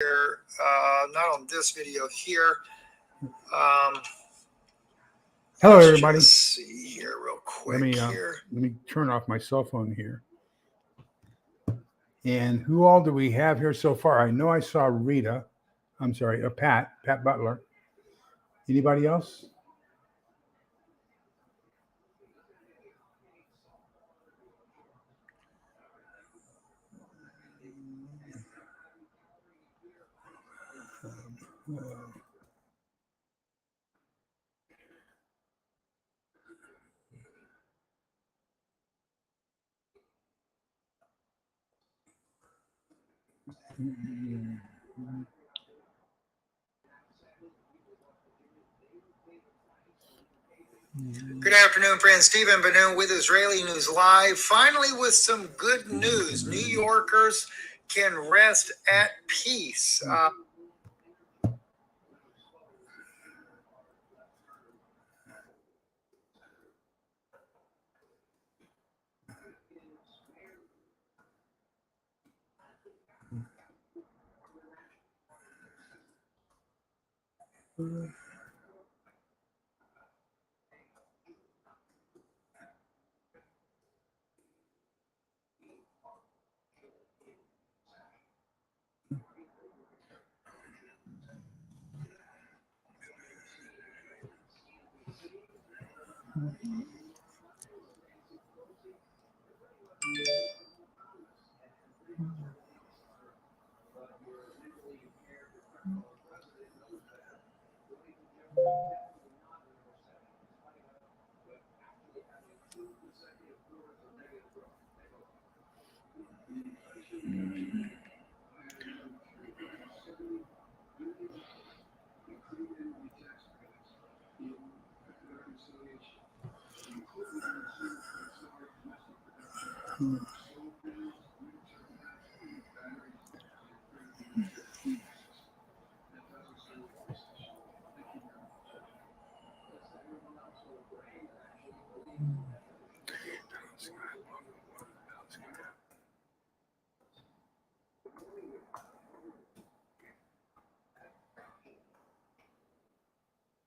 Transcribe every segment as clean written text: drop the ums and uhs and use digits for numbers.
here, not on this video here. Hello, everybody. Let's see here real quick. Let me turn off my cell phone here. And who all do we have here so far? I know I saw Rita. I'm sorry, Pat Butler. Anybody else? Good afternoon, friends. Stephen Benoon with Israeli News Live. Finally, with some good news. New Yorkers can rest at peace.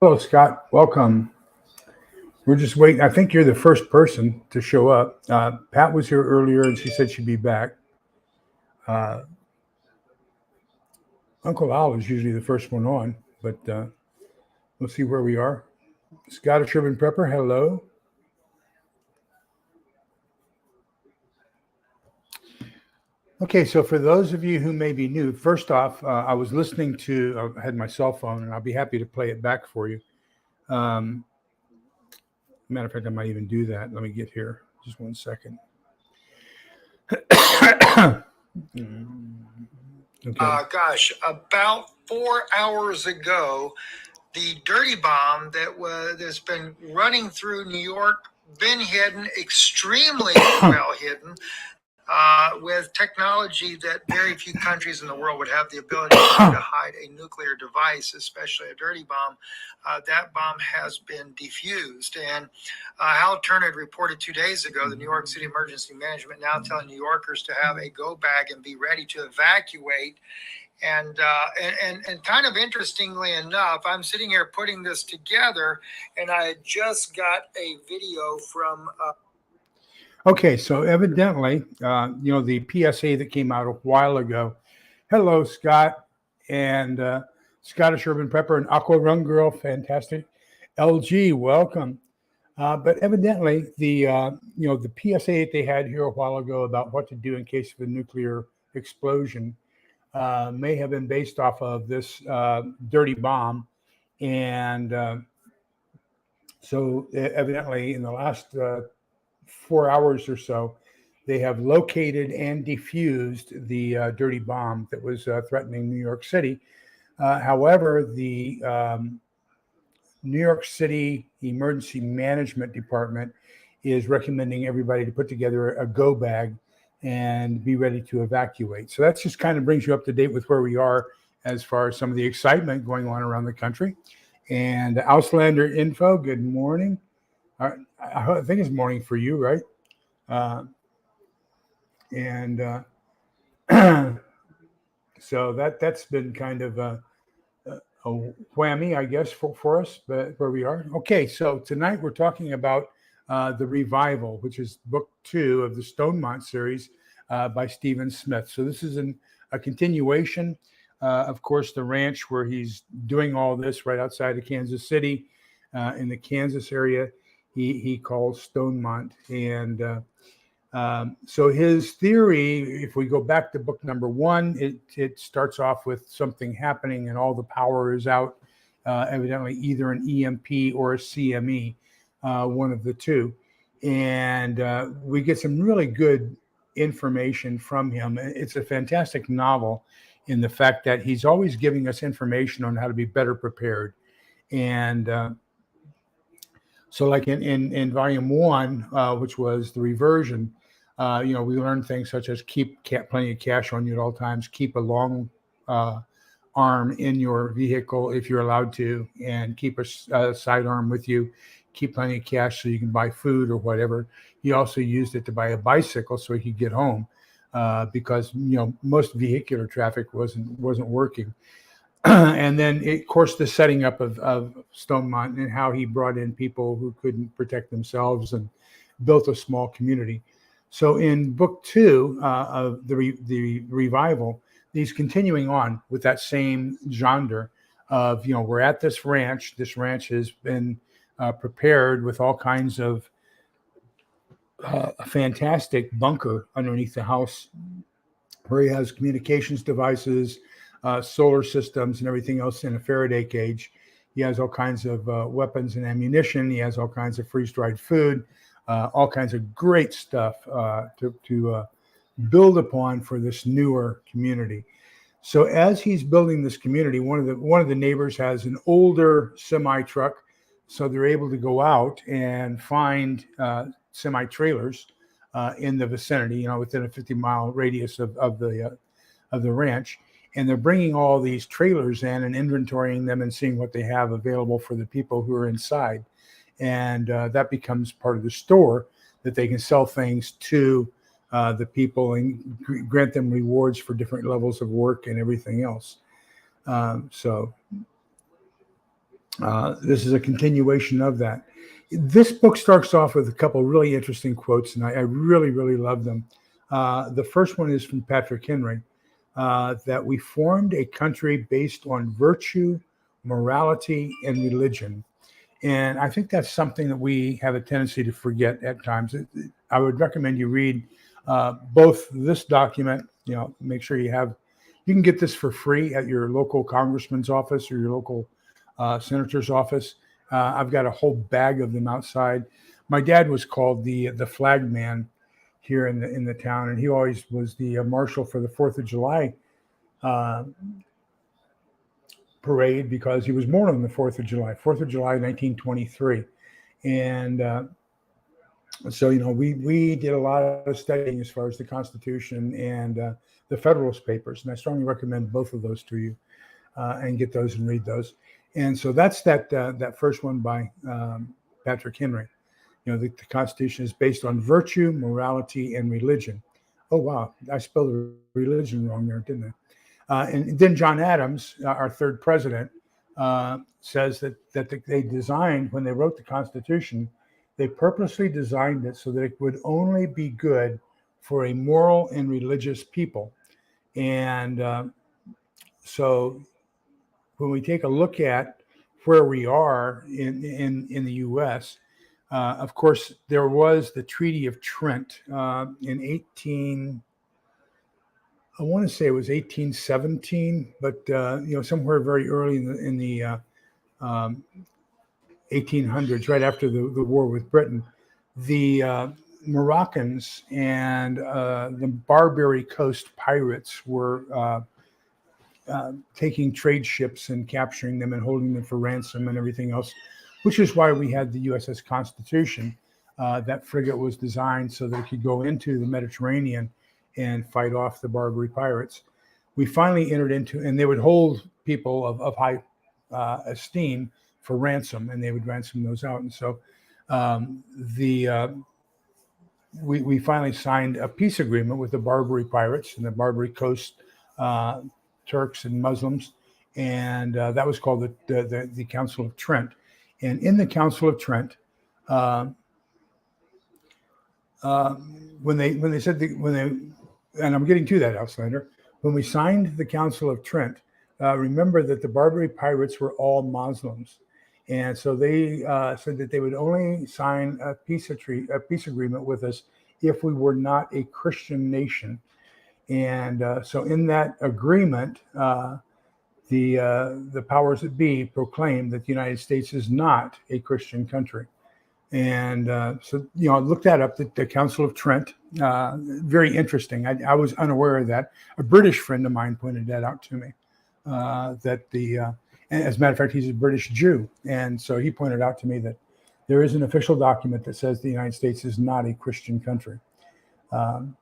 Hello, Scott. Welcome. We're just waiting. I think you're the first person to show up. Pat was here earlier, and she said she'd be back. Uncle Al is usually the first one on, but we'll see where we are. Scottish Urban Prepper, hello. Okay, so for those of you who may be new, first off, I was listening to, I had my cell phone, and I'll be happy to play it back for you. Matter of fact, I might even do that. Let me get here. Just 1 second. Okay. Gosh, about 4 hours ago, the dirty bomb that's been running through New York, been hidden, extremely well hidden, with technology that very few countries in the world would have the ability to hide a nuclear device, especially a dirty bomb. That bomb has been defused. And Hal Turner had reported 2 days ago, the New York City Emergency Management now telling New Yorkers to have a go bag and be ready to evacuate. And kind of interestingly enough, I'm sitting here putting this together, and I just got a video from... Okay, so evidently, the PSA that came out a while ago. Hello, Scott, and Scottish Urban Prepper and Aqua Run Girl, fantastic. LG, welcome. But evidently, the PSA that they had here a while ago about what to do in case of a nuclear explosion may have been based off of this dirty bomb, and so evidently, in the last 4 hours or so, they have located and defused the dirty bomb that was threatening New York City. However, the New York City Emergency Management Department is recommending everybody to put together a go bag and be ready to evacuate. So that just kind of brings you up to date with where we are as far as some of the excitement going on around the country. And Auslander Info, good morning. I think it's morning for you, right? So that's been kind of a whammy, I guess, for us, but where we are. Okay, so tonight we're talking about the revival, which is book 2 of the Stonemont series by Stephen Smith. So this is a continuation. Of course, the ranch where he's doing all this right outside of Kansas City, in the Kansas area, he calls Stonemont. And so his theory, if we go back to book number 1, it starts off with something happening and all the power is out, evidently either an EMP or a CME, one of the two. And we get some really good information from him. It's a fantastic novel in the fact that he's always giving us information on how to be better prepared. And so like in volume 1, which was the reversion, we learned things such as keep plenty of cash on you at all times, keep a long arm in your vehicle if you're allowed to, and keep a sidearm with you, keep plenty of cash so you can buy food or whatever. He also used it to buy a bicycle so he could get home, because most vehicular traffic wasn't working. And then, of course, the setting up of Stonemont and how he brought in people who couldn't protect themselves and built a small community. So in book 2 of the revival, he's continuing on with that same genre of, we're at this ranch. This ranch has been prepared with all kinds of a fantastic bunker underneath the house where he has communications devices, solar systems, and everything else in a Faraday cage. He has all kinds of weapons and ammunition. He has all kinds of freeze-dried food, all kinds of great stuff to build upon for this newer community. So as he's building this community, one of the neighbors has an older semi truck, so they're able to go out and find semi trailers in the vicinity, within a 50-mile radius of the ranch. And they're bringing all these trailers in and inventorying them and seeing what they have available for the people who are inside. And that becomes part of the store that they can sell things to the people and grant them rewards for different levels of work and everything else. So this is a continuation of that. This book starts off with a couple really interesting quotes, and I really, really love them. The first one is from Patrick Henry, that we formed a country based on virtue, morality, and religion. And I think that's something that we have a tendency to forget at times. I would recommend you read both this document, make sure you can get this for free at your local congressman's office or your local senator's office. I've got a whole bag of them outside. My dad was called the flag man here in the town, and he always was the marshal for the 4th of July parade, because he was born on the 4th of July, 1923. And so, we did a lot of studying as far as the Constitution and the Federalist Papers, and I strongly recommend both of those to you, and get those and read those. And so that's that first one by Patrick Henry. The Constitution is based on virtue, morality, and religion. Oh, wow. I spelled religion wrong there, didn't I? And then John Adams, our third president, says that they designed, when they wrote the Constitution, they purposely designed it so that it would only be good for a moral and religious people. And so when we take a look at where we are in the U.S., of course, there was the Treaty of Trent in I want to say it was 1817, but somewhere very early in the 1800s, right after the war with Britain, the Moroccans and the Barbary Coast pirates were taking trade ships and capturing them and holding them for ransom and everything else, which is why we had the USS Constitution. That frigate was designed so that it could go into the Mediterranean and fight off the Barbary pirates. We finally entered into, and they would hold people of high esteem for ransom, and they would ransom those out. And so we finally signed a peace agreement with the Barbary pirates and the Barbary Coast Turks and Muslims, and that was called the Council of Trent. And in the Council of Trent, when they said and I'm getting to that, Auslander, when we signed the Council of Trent, remember that the Barbary pirates were all Muslims, and so they said that they would only sign a peace agreement with us if we were not a Christian nation. And so in that agreement, the powers that be proclaimed that the United States is not a Christian country. And so, I looked that up, the Council of Trent. Very interesting. I was unaware of that. A British friend of mine pointed that out to me. And as a matter of fact, he's a British Jew. And so he pointed out to me that there is an official document that says the United States is not a Christian country. And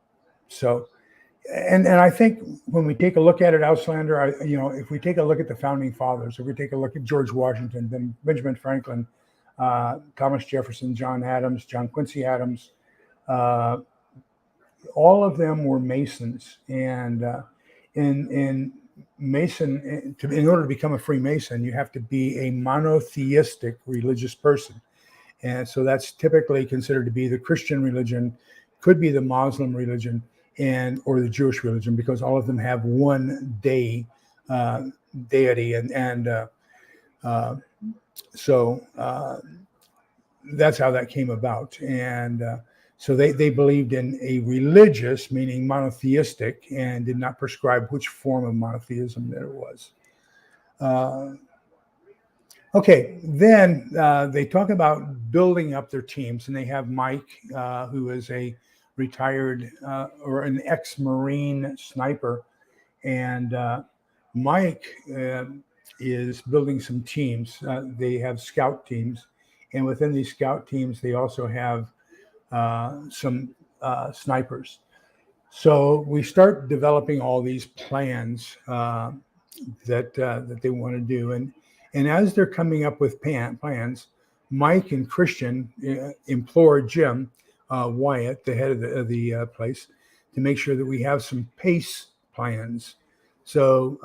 I think when we take a look at it, Auslander, if we take a look at the founding fathers, if we take a look at George Washington, then Benjamin Franklin, Thomas Jefferson, John Adams, John Quincy Adams, all of them were Masons. And in Mason, in order to become a Freemason, you have to be a monotheistic religious person. And so that's typically considered to be the Christian religion, could be the Muslim religion, or the Jewish religion, because all of them have one deity. So that's how that came about. And so they believed in a religious, meaning monotheistic, and did not prescribe which form of monotheism that it was. Okay, then they talk about building up their teams, and they have Mike, who is a retired or an ex-Marine sniper, and Mike is building some teams. They have scout teams, and within these scout teams, they also have some snipers. So we start developing all these plans that they want to do, and as they're coming up with plans, Mike and Christian implore Jim Wyatt, the head of the place, to make sure that we have some PACE plans. So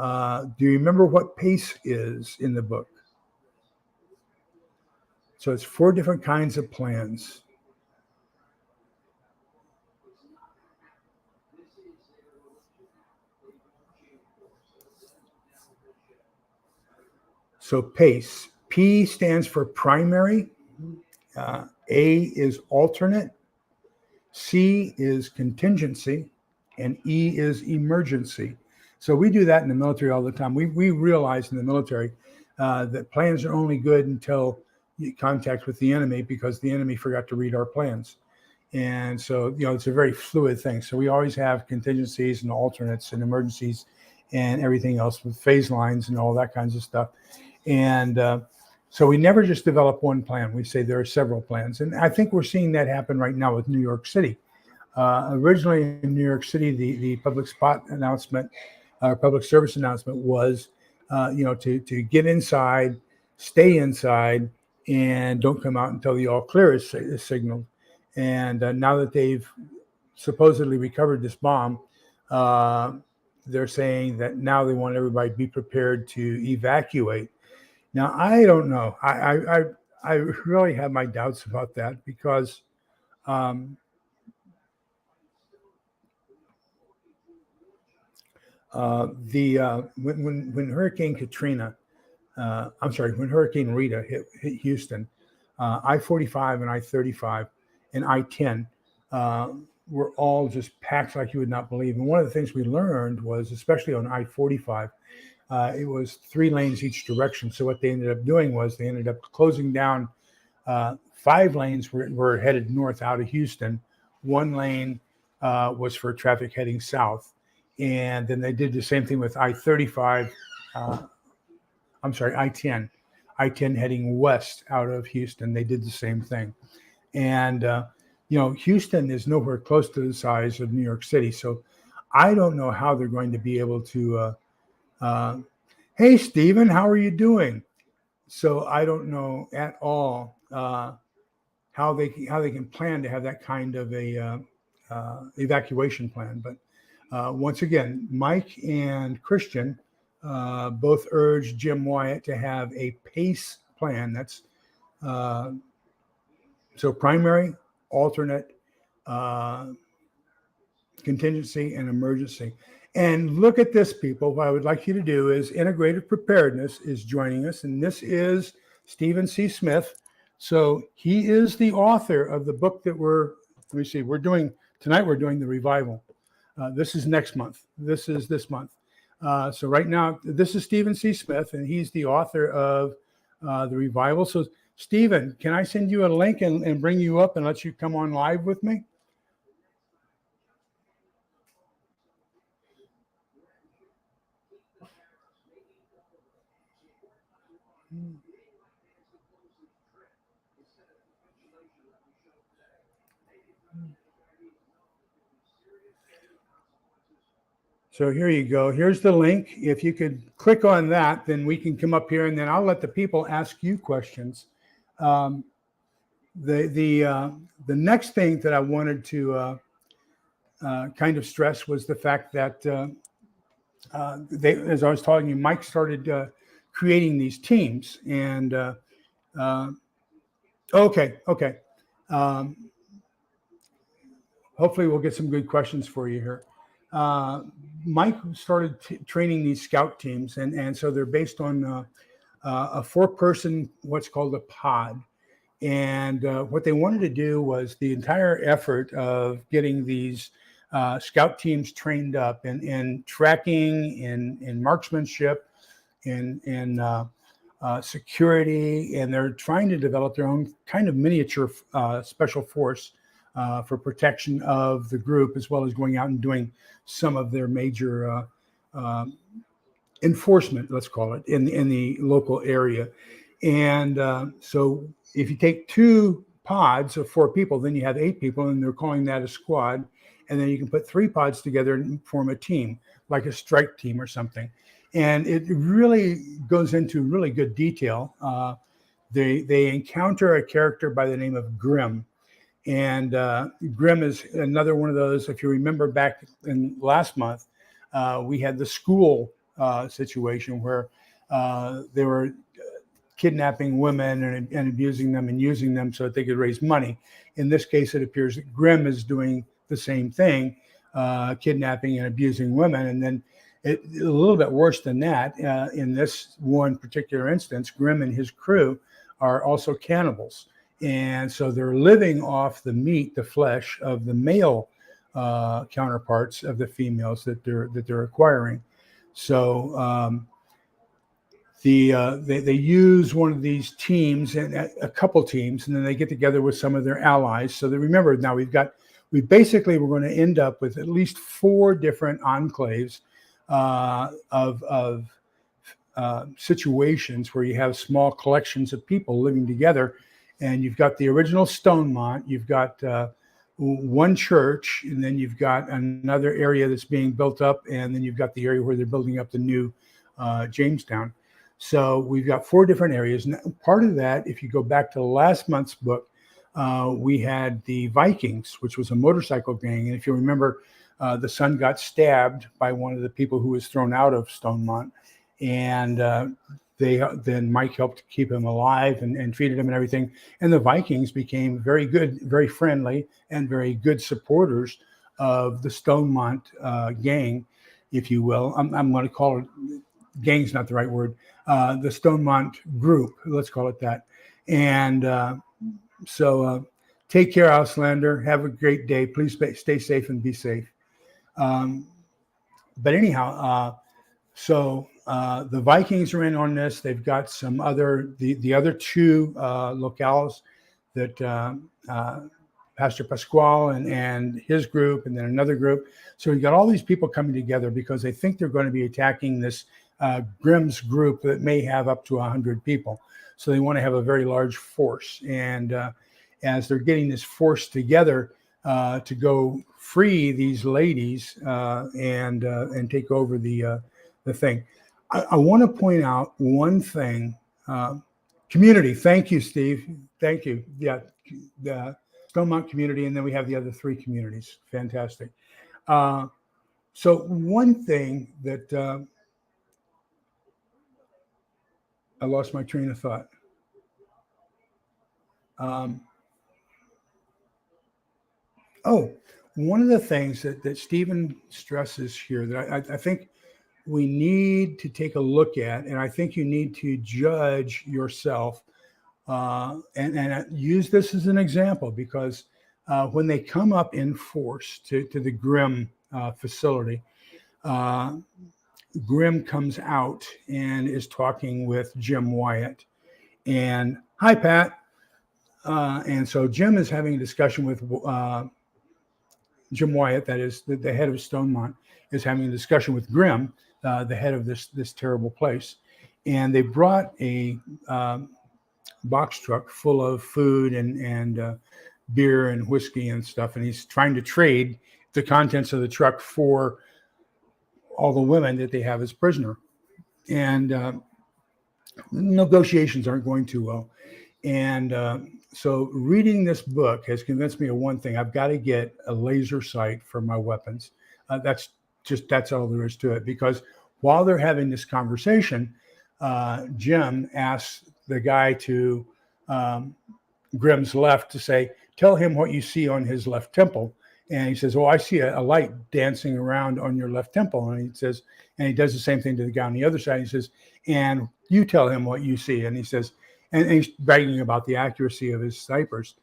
do you remember what PACE is in the book? So it's 4 different kinds of plans. So PACE, P stands for primary, A is alternate, C is contingency, and E is emergency. So we do that in the military all the time. We realize in the military that plans are only good until you contact with the enemy, because the enemy forgot to read our plans. And so, it's a very fluid thing. So we always have contingencies and alternates and emergencies and everything else with phase lines and all that kinds of stuff. And so we never just develop one plan. We say there are several plans. And I think we're seeing that happen right now with New York City. Originally in New York City, the public spot announcement, public service announcement was, to get inside, stay inside, and don't come out until the all clear is signaled. And now that they've supposedly recovered this bomb, they're saying that now they want everybody to be prepared to evacuate. Now, I don't know. I really have my doubts about that, because when Hurricane Katrina, when Hurricane Rita hit Houston, I-45 and I-35 and I-10 were all just packed like you would not believe. And one of the things we learned was, especially on I-45, it was 3 lanes each direction. So what they ended up doing was they ended up closing down 5 lanes were headed north out of Houston. 1 lane was for traffic heading south. And then they did the same thing with I-35. I-10. I-10 heading west out of Houston. They did the same thing. And, Houston is nowhere close to the size of New York City. So I don't know how they're going to be able to hey, Stephen, how are you doing? So I don't know at all how they can plan to have that kind of a evacuation plan. But once again, Mike and Christian both urged Jim Wyatt to have a PACE plan. That's so primary, alternate, contingency, and emergency. And look at this, people. What I would like you to do is integrative preparedness is joining us. And this is Stephen C. Smith. So he is the author of the book that we're doing tonight. We're doing the revival. This is next month. This is this month. So right now, this is Stephen C. Smith, and he's the author of the revival. So Stephen, can I send you a link and bring you up and let you come on live with me? So here you go. Here's the link. If you could click on that, then we can come up here, and then I'll let the people ask you questions. The next thing that I wanted to kind of stress was the fact that as I was telling you, Mike started creating these teams, and okay. Hopefully we'll get some good questions for you here. Mike started training these scout teams, and so they're based on a 4-person, what's called a pod. And what they wanted to do was the entire effort of getting these scout teams trained up in tracking, in marksmanship, in security, and they're trying to develop their own kind of miniature special force for protection of the group, as well as going out and doing some of their major enforcement, let's call it, in the local area. And so if you take 2 pods of 4 people, then you have 8 people, and they're calling that a squad. And then you can put 3 pods together and form a team, like a strike team or something. And it really goes into really good detail. They encounter a character by the name of Grim. And Grim is another one of those. If you remember back in last month, we had the school situation where they were kidnapping women and abusing them and using them so that they could raise money. In this case, it appears that Grim is doing the same thing, kidnapping and abusing women. And then a little bit worse than that, in this one particular instance, Grim and his crew are also cannibals. And so they're living off the meat, the flesh of the male counterparts of the females that they're acquiring. So they use one of these teams, and a couple teams, and then they get together with some of their allies. So they remember now we're going to end up with at least 4 different enclaves of situations where you have small collections of people living together. And you've got the original Stonemont, you've got one church, and then you've got another area that's being built up, and then you've got the area where they're building up the new Jamestown. So we've got 4 different areas. And part of that, if you go back to last month's book, we had the Vikings, which was a motorcycle gang. And if you remember, the son got stabbed by one of the people who was thrown out of Stonemont. And then Mike helped keep him alive and treated him and everything. And the Vikings became very good, very friendly, and very good supporters of the Stonemont gang, if you will. I'm going to call it, gang's not the right word, the Stonemont group, let's call it that. And so take care, Auslander. Have a great day. Please stay safe and be safe. But anyhow, so the Vikings are in on this. They've got some the other 2 locales that Pastor Pasquale and his group, and then another group. So we've got all these people coming together because they think they're going to be attacking this Grimm's group that may have up to 100 people. So they want to have a very large force. And as they're getting this force together to go free these ladies and take over the thing. I want to point out one thing. Community. Thank you, Steve. Thank you. Yeah. The Stonemont community. And then we have the other 3 communities. Fantastic. So one thing that I lost my train of thought. One of the things that Stephen stresses here that I think we need to take a look at, and I think you need to judge yourself and use this as an example, because when they come up in force to the Grimm facility, Grimm comes out and is talking with Jim Wyatt. And hi, Pat. And so Jim is having a discussion with Jim Wyatt, that is the head of Stonemont, is having a discussion with Grimm, the head of this terrible place. And they brought a box truck full of food and beer and whiskey and stuff. And he's trying to trade the contents of the truck for all the women that they have as prisoner. And negotiations aren't going too well. And so reading this book has convinced me of one thing. I've got to get a laser sight for my weapons. That's all there is to it. Because while they're having this conversation, Jim asks the guy to Grimm's left to say, tell him what you see on his left temple. And he says, oh, I see a light dancing around on your left temple. And he says, and he does the same thing to the guy on the other side. He says, and you tell him what you see. And he says, and he's bragging about the accuracy of his snipers.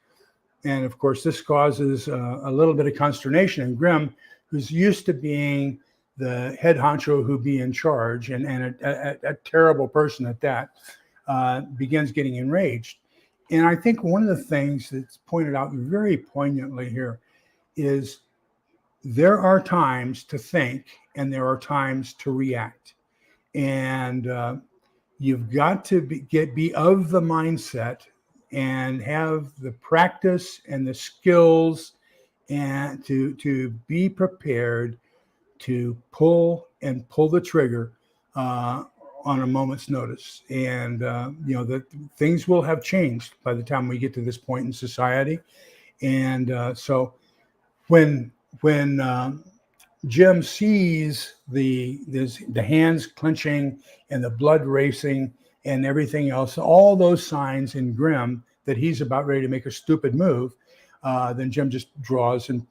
And of course, this causes a little bit of consternation. And Grimm, who's used to being the head honcho who be in charge and a terrible person at that, begins getting enraged. And I think one of the things that's pointed out very poignantly here is there are times to think and there are times to react. And you've got to be of the mindset and have the practice and the skills and to be prepared to pull the trigger on a moment's notice. And that things will have changed by the time we get to this point in society. And so when Jim sees the hands clenching and the blood racing and everything else, all those signs in Grimm that he's about ready to make a stupid move, then Jim just draws and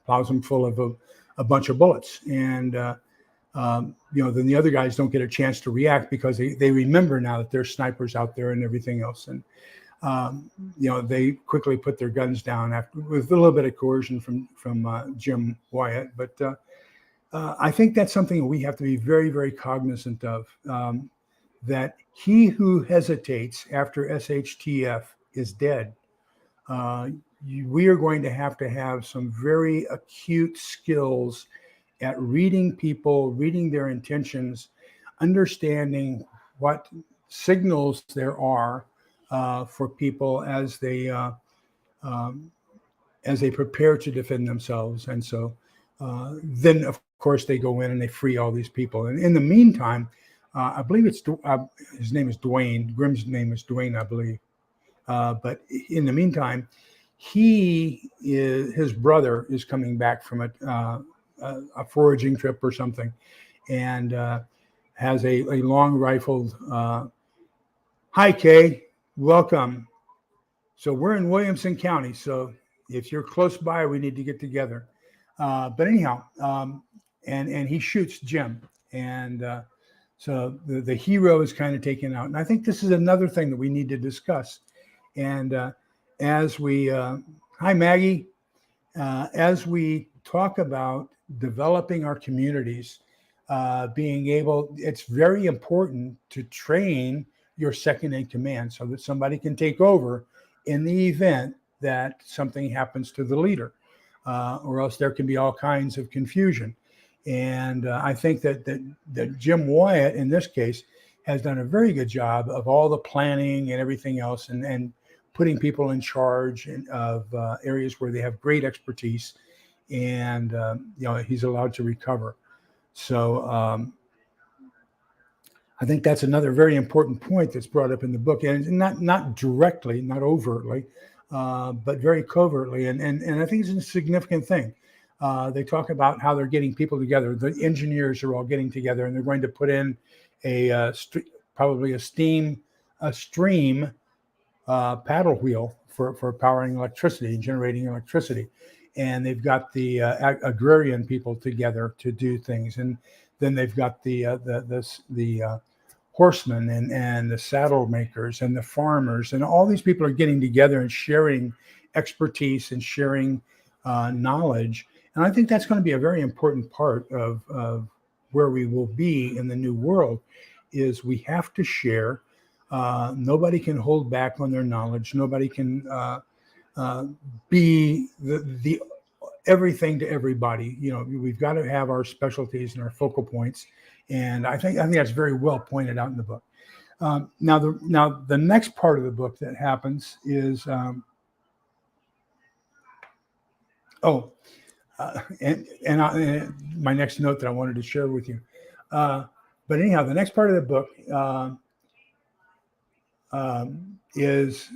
plows him full of a bunch of bullets. And then the other guys don't get a chance to react because they remember now that there's snipers out there and everything else. And they quickly put their guns down with a little bit of coercion from Jim Wyatt. But I think that's something that we have to be very, very cognizant of, that he who hesitates after SHTF is dead. We are going to have some very acute skills at reading people, reading their intentions, understanding what signals there are for people as they prepare to defend themselves. And so then, of course, they go in and they free all these people. And in the meantime, I believe his name is Dwayne. Grimm's name is Dwayne, I believe. But in the meantime, his brother is coming back from a foraging trip or something, and has a long rifled. Hi, Kay. Welcome. So we're in Williamson County. So if you're close by, we need to get together. But anyhow, and he shoots Jim. And so the hero is kind of taken out. And I think this is another thing that we need to discuss. And as we, hi, Maggie, as we talk about developing our communities, it's very important to train your second in command so that somebody can take over in the event that something happens to the leader, or else there can be all kinds of confusion. And I think that Jim Wyatt, in this case, has done a very good job of all the planning and everything else, and putting people in charge of areas where they have great expertise, and he's allowed to recover. So I think that's another very important point that's brought up in the book, and not directly, not overtly, but very covertly. And I think it's a significant thing. They talk about how they're getting people together. The engineers are all getting together, and they're going to put in probably a steam a stream paddle wheel for powering electricity and generating electricity. And they've got the agrarian people together to do things. And then they've got the horsemen and the saddle makers and the farmers. And all these people are getting together and sharing expertise and sharing knowledge. And I think that's going to be a very important part of where we will be in the new world, is we have to share. Nobody can hold back on their knowledge. Nobody can be the everything to everybody. We've got to have our specialties and our focal points. And I think that's very well pointed out in the book. Now the next part of the book that happens is and my next note that I wanted to share with you. But anyhow, the next part of the book is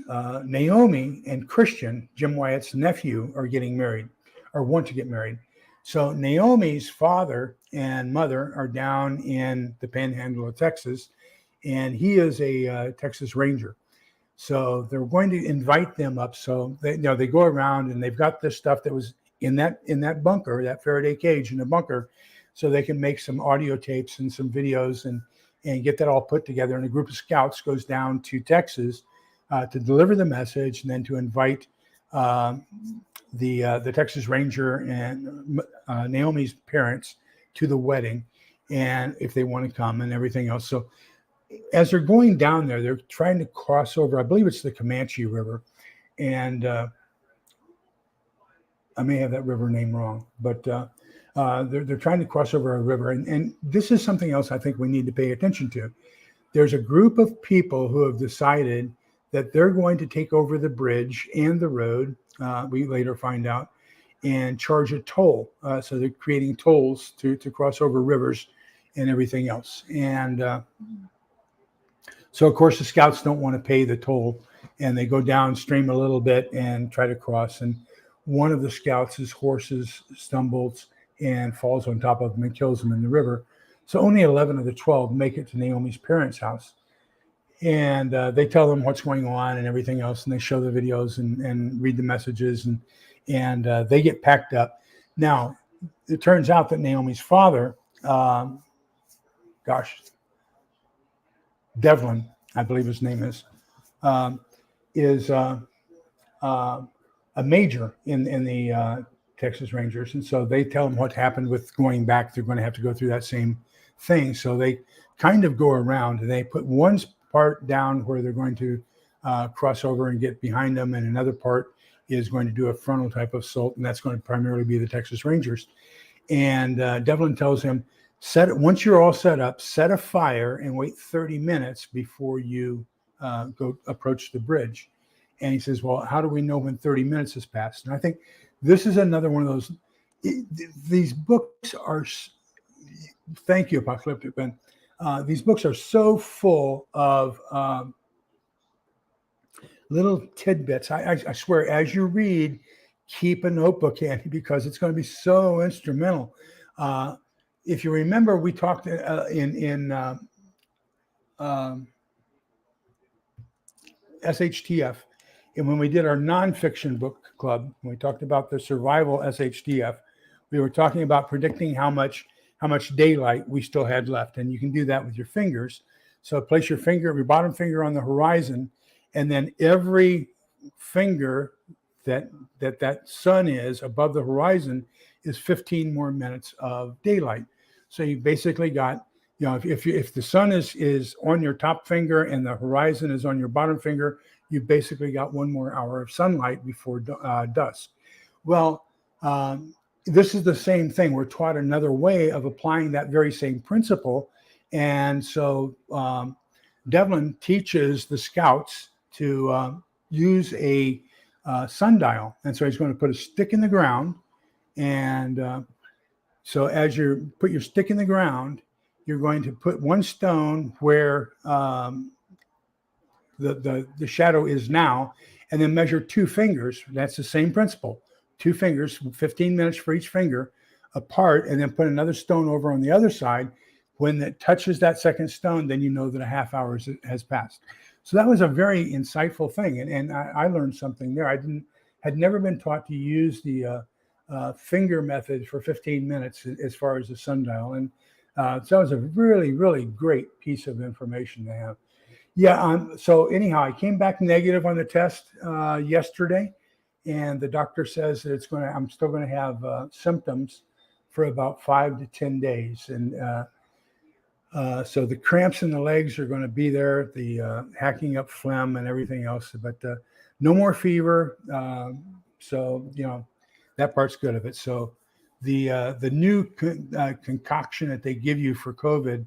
Naomi and Christian, Jim Wyatt's nephew, are getting married, or want to get married. So Naomi's father and mother are down in the panhandle of Texas, and he is a Texas Ranger. So they're going to invite them up. So they go around and they've got this stuff that was in that bunker, that Faraday cage in the bunker, so they can make some audio tapes and some videos and get that all put together. And a group of scouts goes down to Texas to deliver the message, and then to invite the Texas Ranger and Naomi's parents to the wedding, and if they want to come and everything else. So as they're going down there, they're trying to cross over, I believe it's the Comanche River, and I may have that river name wrong, but they're trying to cross over a river. And this is something else I think we need to pay attention to. There's a group of people who have decided that they're going to take over the bridge and the road, we later find out, and charge a toll. So they're creating tolls to cross over rivers and everything else. And so, of course, the scouts don't want to pay the toll, and they go downstream a little bit and try to cross. And one of the scouts' horses stumbles and falls on top of him and kills him in the river. So only 11 of the 12 make it to Naomi's parents' house. And they tell them what's going on and everything else, and they show the videos and read the messages, and they get packed up. Now, it turns out that Naomi's father, Devlin, I believe his name is a major in the Texas Rangers. And so they tell him what happened with going back. They're going to have to go through that same thing. So they kind of go around, and they put one part down where they're going to cross over and get behind them, and another part is going to do a frontal type of assault, and that's going to primarily be the Texas Rangers. And Devlin tells him, once you're all set up, set a fire and wait 30 minutes before you go approach the bridge. And he says, well, how do we know when 30 minutes has passed? And I think this is another one of those, these books are, thank you, Apocalyptic Ben. These books are so full of little tidbits. I swear, as you read, keep a notebook handy, because it's going to be so instrumental. If you remember, we talked in SHTF, and when we did our nonfiction book club, when we talked about the survival SHTF, we were talking about predicting how much daylight we still had left. And you can do that with your fingers. So place your bottom finger on the horizon, and then every finger that sun is above the horizon is 15 more minutes of daylight. So you basically got, if the sun is on your top finger and the horizon is on your bottom finger, you basically got 1 more hour of sunlight before dusk. Well, this is the same thing. We're taught another way of applying that very same principle. And so Devlin teaches the scouts to use a sundial. And so he's going to put a stick in the ground. And so as you put your stick in the ground, you're going to put one stone where the shadow is now, and then measure 2 fingers. That's the same principle. 2 fingers, 15 minutes for each finger apart, and then put another stone over on the other side When it touches that second stone, then you know that a half hour has passed. So that was a very insightful thing, and I learned something there. Had never been taught to use the finger method for 15 minutes as far as the sundial, and so that was a really, really great piece of information to have. Yeah. So anyhow, I came back negative on the test yesterday, and the doctor says that I'm still going to have symptoms for about 5 to 10 days, and so the cramps in the legs are going to be there, the hacking up phlegm and everything else, but no more fever. So that part's good of it. So the new concoction that they give you for COVID,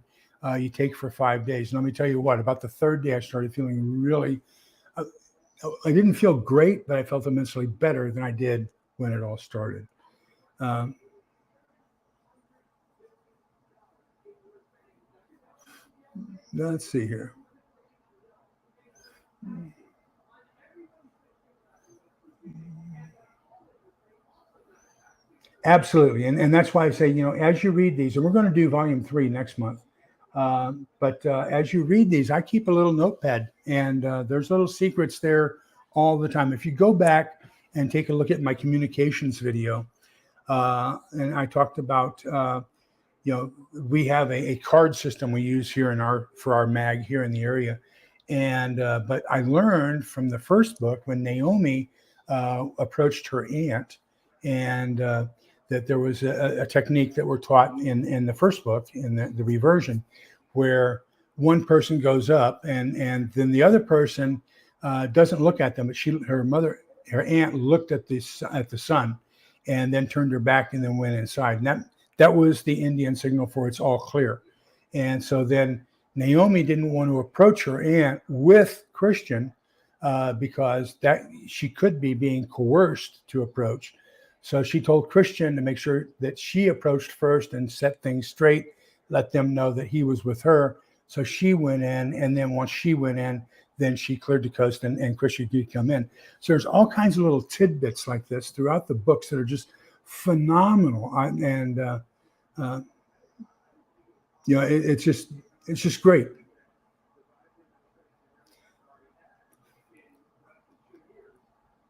you take for 5 days. And let me tell you what, about the third day, I started feeling really. I didn't feel great, but I felt immensely better than I did when it all started. Let's see here. Absolutely. And that's why I say, as you read these, and we're going to do volume 3 next month. But as you read these, I keep a little notepad, and there's little secrets there all the time. If you go back and take a look at my communications video, and I talked about, we have a card system we use here for our mag here in the area. And but I learned from the first book when Naomi approached her aunt, and that there was a technique that we're taught in the first book, in the reversion, where one person goes up and then the other person doesn't look at them, but her aunt looked at the sun and then turned her back and then went inside. And that was the Indian signal for it's all clear. And so then Naomi didn't want to approach her aunt with Christian because that she could be being coerced to approach. So she told Christian to make sure that she approached first and set things straight, let them know that he was with her. So she went in, and then once she went in, then she cleared the coast and Christian could come in. So there's all kinds of little tidbits like this throughout the books that are just phenomenal. It's just great.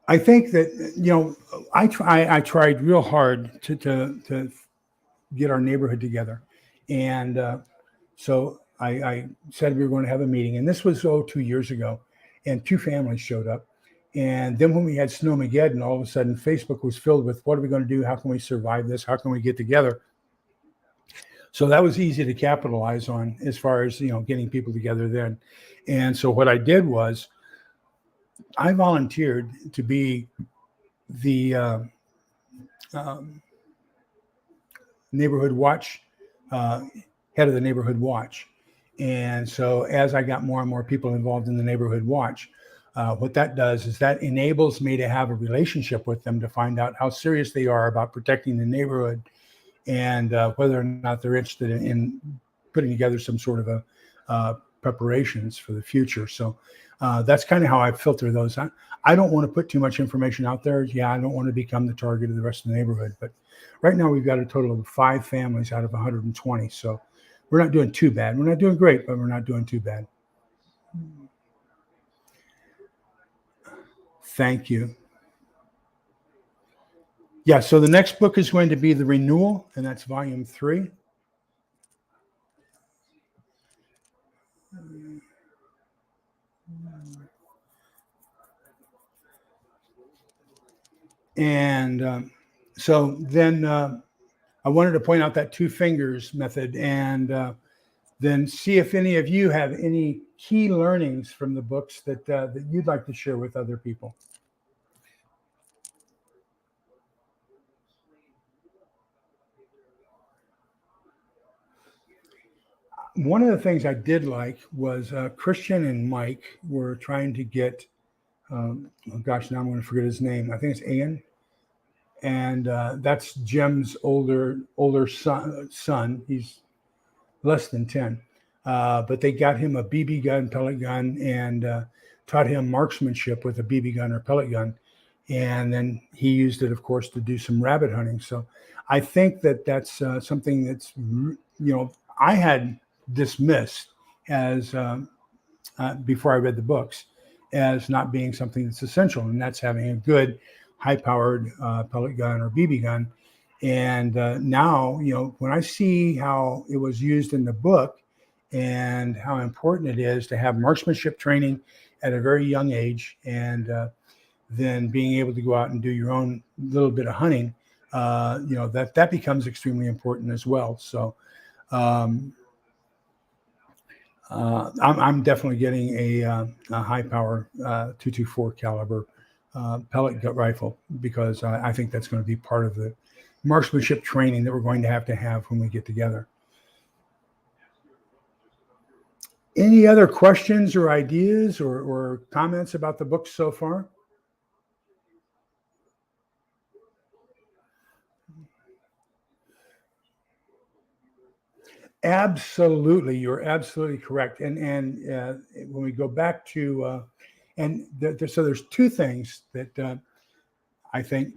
I think that, I tried real hard to get our neighborhood together. And so I said we were going to have a meeting. And this was 2 years ago. And 2 families showed up. And then when we had Snowmageddon, all of a sudden Facebook was filled with, what are we going to do? How can we survive this? How can we get together? So that was easy to capitalize on as far as, getting people together then. And so what I did was I volunteered to be the neighborhood watch, head of the neighborhood watch. And so as I got more and more people involved in the neighborhood watch, what that does is that enables me to have a relationship with them to find out how serious they are about protecting the neighborhood, and whether or not they're interested in putting together some sort of a preparations for the future. So that's kind of how I filter those. I don't want to put too much information out there. Yeah, I don't want to become the target of the rest of the neighborhood. But right now we've got a total of 5 families out of 120. So we're not doing too bad. We're not doing great, but we're not doing too bad. Thank you. Yeah, so the next book is going to be The Renewal, and that's volume 3. And so then I wanted to point out that 2 fingers method, and then see if any of you have any key learnings from the books that you'd like to share with other people. One of the things I did like was Christian and Mike were trying to get, now I'm going to forget his name. I think it's Ian. And that's Jim's older son. He's less than 10. But they got him a BB gun, pellet gun, and taught him marksmanship with a BB gun or pellet gun. And then he used it, of course, to do some rabbit hunting. So I think that's something that's, I had dismissed as before I read the books as not being something that's essential, and that's having a good high-powered pellet gun or BB gun. And now, when I see how it was used in the book and how important it is to have marksmanship training at a very young age, and then being able to go out and do your own little bit of hunting, that becomes extremely important as well. So I'm definitely getting a high power 224 caliber pellet gut rifle, because I think that's going to be part of the marksmanship training that we're going to have when we get together. Any other questions or ideas or comments about the book so far? Absolutely, you're absolutely correct. And when we go back to so there's two things that I think,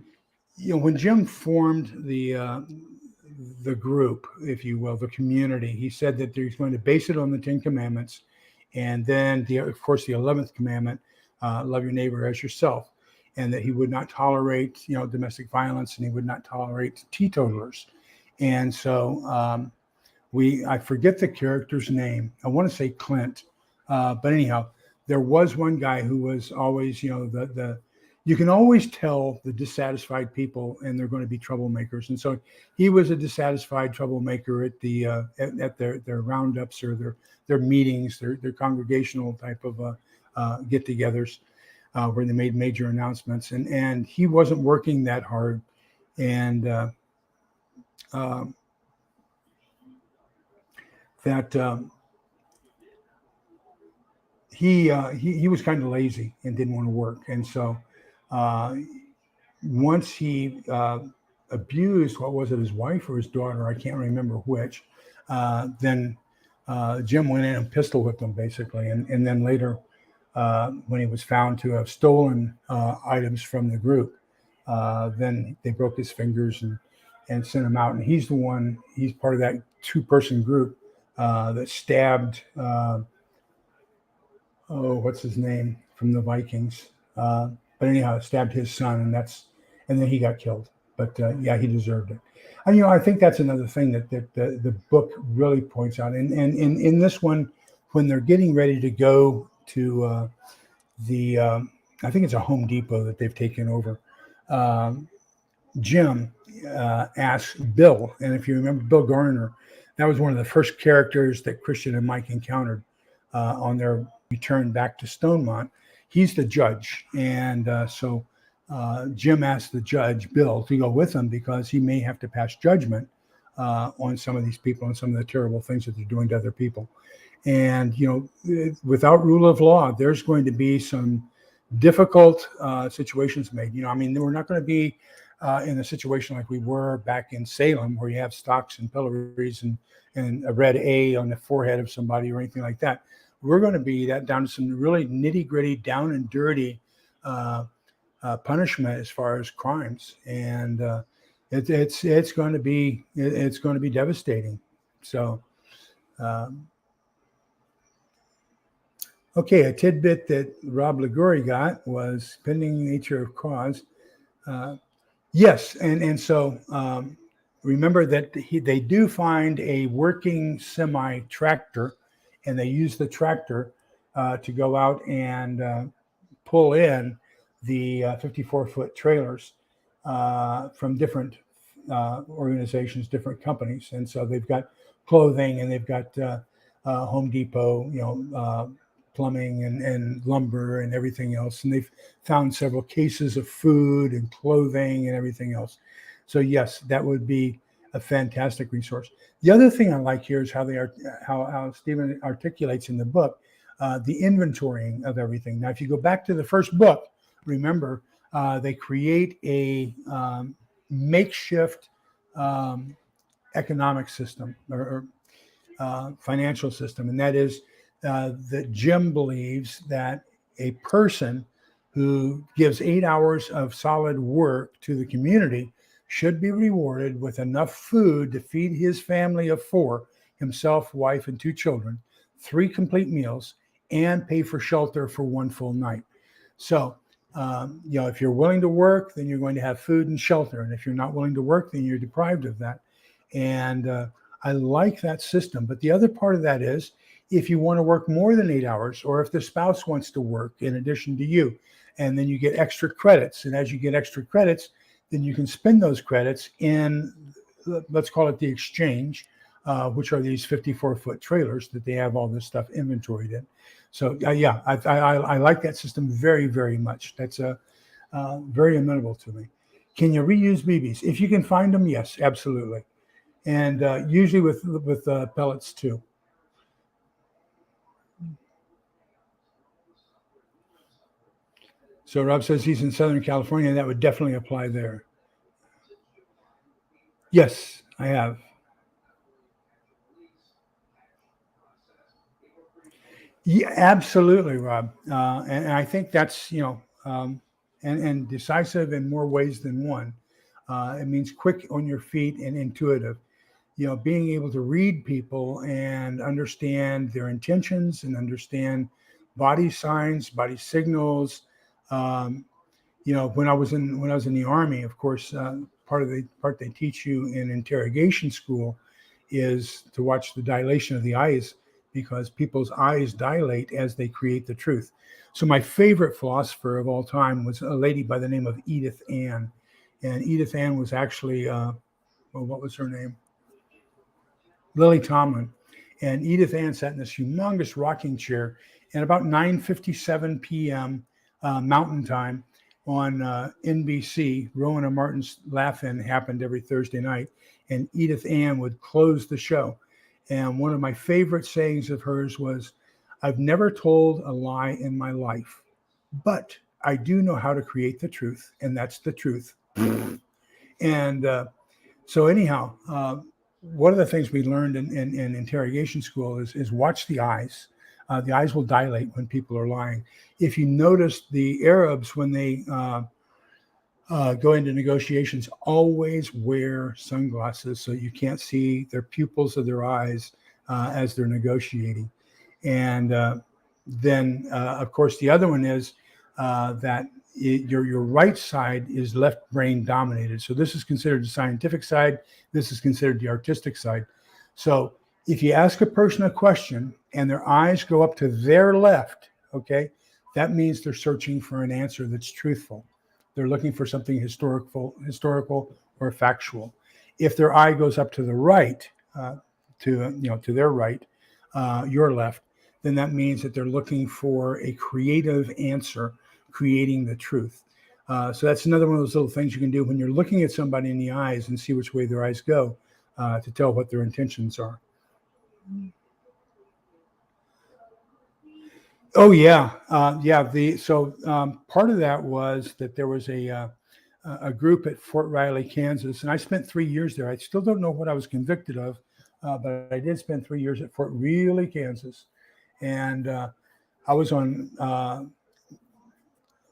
when Jim formed the group, if you will, the community, he said that he's going to base it on the 10 Commandments, and then of course the 11th commandment, love your neighbor as yourself, and that he would not tolerate domestic violence, and he would not tolerate teetotalers. And so I forget the character's name. I want to say Clint, but anyhow, there was one guy who was always, you can always tell the dissatisfied people, and they're going to be troublemakers. And so he was a dissatisfied troublemaker at the at their roundups or their meetings, their congregational type of get-togethers, where they made major announcements. And he wasn't working that hard, and he was kind of lazy and didn't want to work. And so once he abused, what was it, his wife or his daughter? I can't remember which. Then Jim went in and pistol whipped him, basically. And then later, when he was found to have stolen items from the group, then they broke his fingers and sent him out. And he's part of that 2-person group that stabbed, what's his name, from the Vikings. But anyhow, it stabbed his son, and then he got killed. But he deserved it. And I think that's another thing that the book really points out. And in this one, when they're getting ready to go to I think it's a Home Depot that they've taken over, Jim asks Bill, and if you remember Bill Garner, that was one of the first characters that Christian and Mike encountered on their return back to Stonemont. He's the judge, and so Jim asked the judge, Bill, to go with him because he may have to pass judgment on some of these people and some of the terrible things that they're doing to other people. And, without rule of law, there's going to be some difficult situations made. We're not going to be in a situation like we were back in Salem, where you have stocks and pillories and a red A on the forehead of somebody or anything like that. We're going to be down to some really nitty-gritty, down and dirty punishment as far as crimes, and it's going to be devastating. So, okay, a tidbit that Rob Liguri got was pending nature of cause. Yes, and so remember that they do find a working semi tractor, and they use the tractor to go out and pull in the 54-foot trailers from different organizations, different companies. And so they've got clothing, and they've got Home Depot, plumbing and lumber and everything else. And they've found several cases of food and clothing and everything else. So yes, that would be a fantastic resource. The other thing I like here is how Stephen articulates in the book the inventorying of everything. Now, if you go back to the first book, remember they create a makeshift economic system or financial system, and that is that Jim believes that a person who gives 8 hours of solid work to the community should be rewarded with enough food to feed his family of 4 himself, wife, and 2 children, 3 complete meals, and pay for shelter for 1 full night. So, if you're willing to work, then you're going to have food and shelter. And if you're not willing to work, then you're deprived of that. And I like that system. But the other part of that is if you want to work more than 8 hours, or if the spouse wants to work in addition to you, and then you get extra credits. And as you get extra credits, then you can spend those credits in, let's call it the exchange, which are these 54-foot trailers that they have all this stuff inventoried in. So I like that system very, very much. That's very amenable to me. Can you reuse BBs? If you can find them, yes, absolutely. And usually with pellets too. So Rob says he's in Southern California. That would definitely apply there. Yes, I have. Yeah, absolutely, Rob. And I think that's, and decisive in more ways than one. It means quick on your feet and intuitive. Being able to read people and understand their intentions and understand body signs, body signals. When I was in the Army, of course, part they teach you in interrogation school is to watch the dilation of the eyes, because people's eyes dilate as they create the truth. So my favorite philosopher of all time was a lady by the name of Edith Ann. And Edith Ann was actually, what was her name? Lily Tomlin. And Edith Ann sat in this humongous rocking chair, and about 9:57 p.m. Mountain Time on NBC, Rowan and Martin's Laugh-In happened every Thursday night, and Edith Ann would close the show. And one of my favorite sayings of hers was, "I've never told a lie in my life, but I do know how to create the truth, and that's the truth." And so anyhow, one of the things we learned in interrogation school is watch the eyes. The eyes will dilate when people are lying. If you notice, the Arabs, when they go into negotiations, always wear sunglasses so you can't see their pupils of their eyes as they're negotiating. And then, of course, the other one is that your right side is left brain dominated. So this is considered the scientific side. This is considered the artistic side. So if you ask a person a question and their eyes go up to their left, okay, that means they're searching for an answer that's truthful. They're looking for something historical or factual. If their eye goes up to the right, to their right, your left, then that means that they're looking for a creative answer, creating the truth. So that's another one of those little things you can do when you're looking at somebody in the eyes and see which way their eyes go to tell what their intentions are. Oh yeah, part of that was that there was a group at Fort Riley, Kansas, and I spent 3 years there. I still don't know what I was convicted of, but I did spend 3 years at Fort Riley, Kansas, and I was on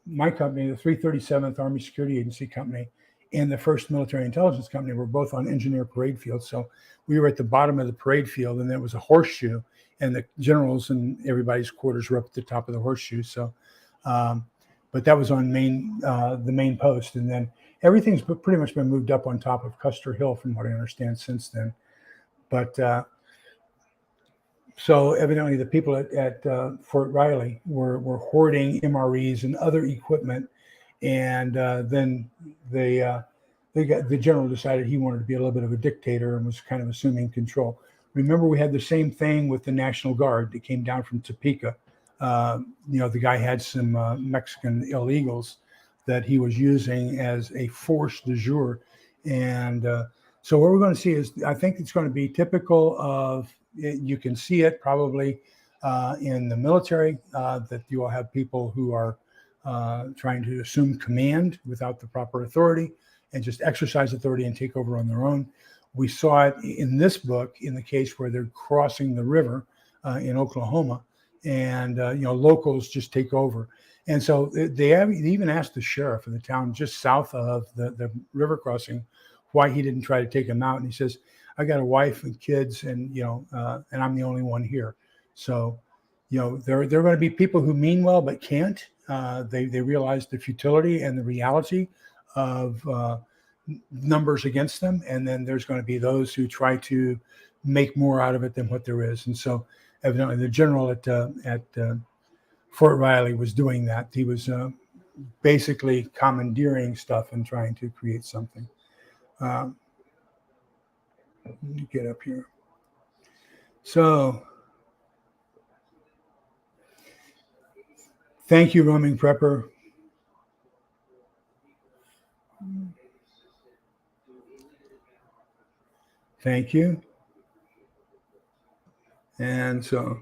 my company, the 337th Army Security Agency Company, and the 1st Military Intelligence Company were both on engineer parade field. So we were at the bottom of the parade field, and there was a horseshoe, and the generals and everybody's quarters were up at the top of the horseshoe. So, but that was on the main post, and then everything's pretty much been moved up on top of Custer Hill, from what I understand, since then. But so evidently, the people at Fort Riley were hoarding MREs and other equipment, and then the general decided he wanted to be a little bit of a dictator and was kind of assuming control. Remember, we had the same thing with the National Guard that came down from Topeka. The guy had some Mexican illegals that he was using as a force de jour. And so what we're going to see is, I think it's going to be typical of, you can see it probably in the military, that you will have people who are trying to assume command without the proper authority and just exercise authority and take over on their own. We saw it in this book in the case where they're crossing the river in Oklahoma, and locals just take over. And so they even asked the sheriff of the town just south of the river crossing why he didn't try to take them out. And he says, I got a wife and kids, and and I'm the only one here. So, there are going to be people who mean well but can't. They realize the futility and the reality of numbers against them, and then there's going to be those who try to make more out of it than what there is. And so, evidently, the general at Fort Riley was doing that. He was basically commandeering stuff and trying to create something. Let me get up here. So, thank you, Roaming Prepper. Thank you. And so,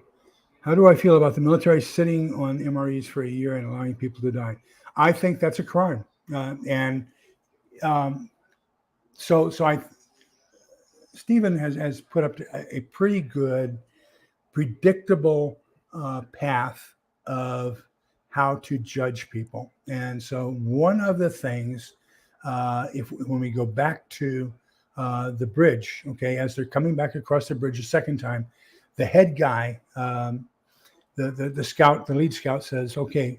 how do I feel about the military sitting on MREs for a year and allowing people to die? I think that's a crime. Stephen has put up a pretty good, predictable path of how to judge people. And so one of the things, when we go back to the bridge, okay, as they're coming back across the bridge a second time, the head guy, the scout, the lead scout says, okay,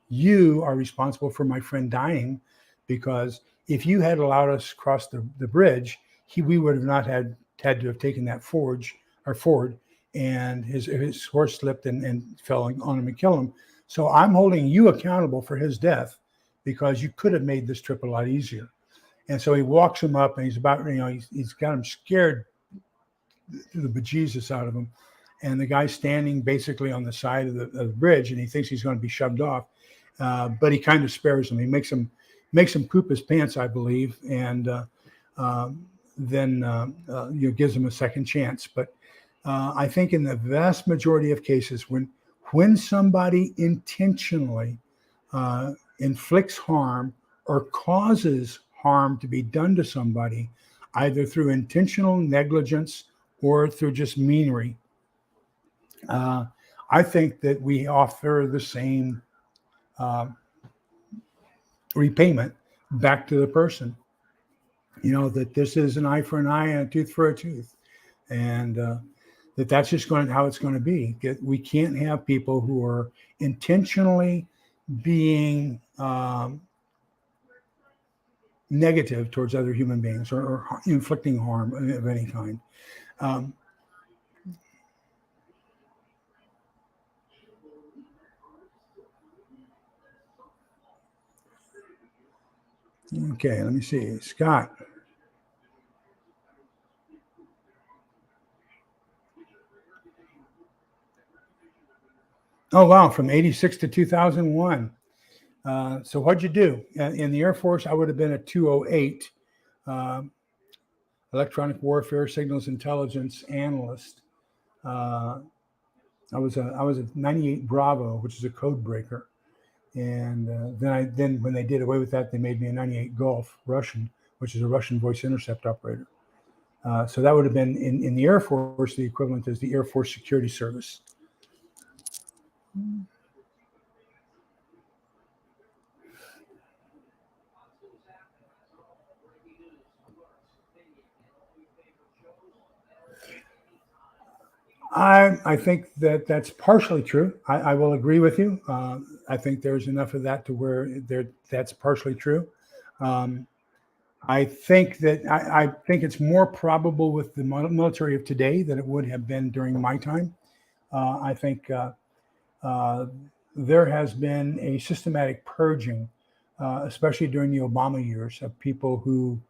you are responsible for my friend dying, because if you had allowed us to cross the bridge, we would have not had to have taken that ford, and his horse slipped and fell on him and killed him. So I'm holding you accountable for his death, because you could have made this trip a lot easier. And so he walks him up, and he's about, he's got him scared to the bejesus out of him. And the guy's standing basically on the side of the bridge, and he thinks he's going to be shoved off, but he kind of spares him. He makes him poop his pants, I believe, and then gives him a second chance. But I think in the vast majority of cases, when somebody intentionally inflicts harm or causes harm to be done to somebody, either through intentional negligence or through just meanery, I think that we offer the same repayment back to the person. That this is an eye for an eye and a tooth for a tooth, and that's just how it's going to be. We can't have people who are intentionally being negative towards other human beings or inflicting harm of any kind. Okay, let me see. Scott. Oh, wow, from 86 to 2001. So what'd you do? In the Air Force, I would have been a 208, electronic warfare signals intelligence analyst. I was a 98 Bravo, which is a code breaker. And then when they did away with that, they made me a 98 Golf Russian, which is a Russian voice intercept operator. So that would have been in the Air Force, the equivalent is the Air Force Security Service. I think that's partially true. I will agree with you. I think there's enough of that to where that's partially true. I think it's more probable with the military of today than it would have been during my time. I think there has been a systematic purging, especially during the Obama years, of people who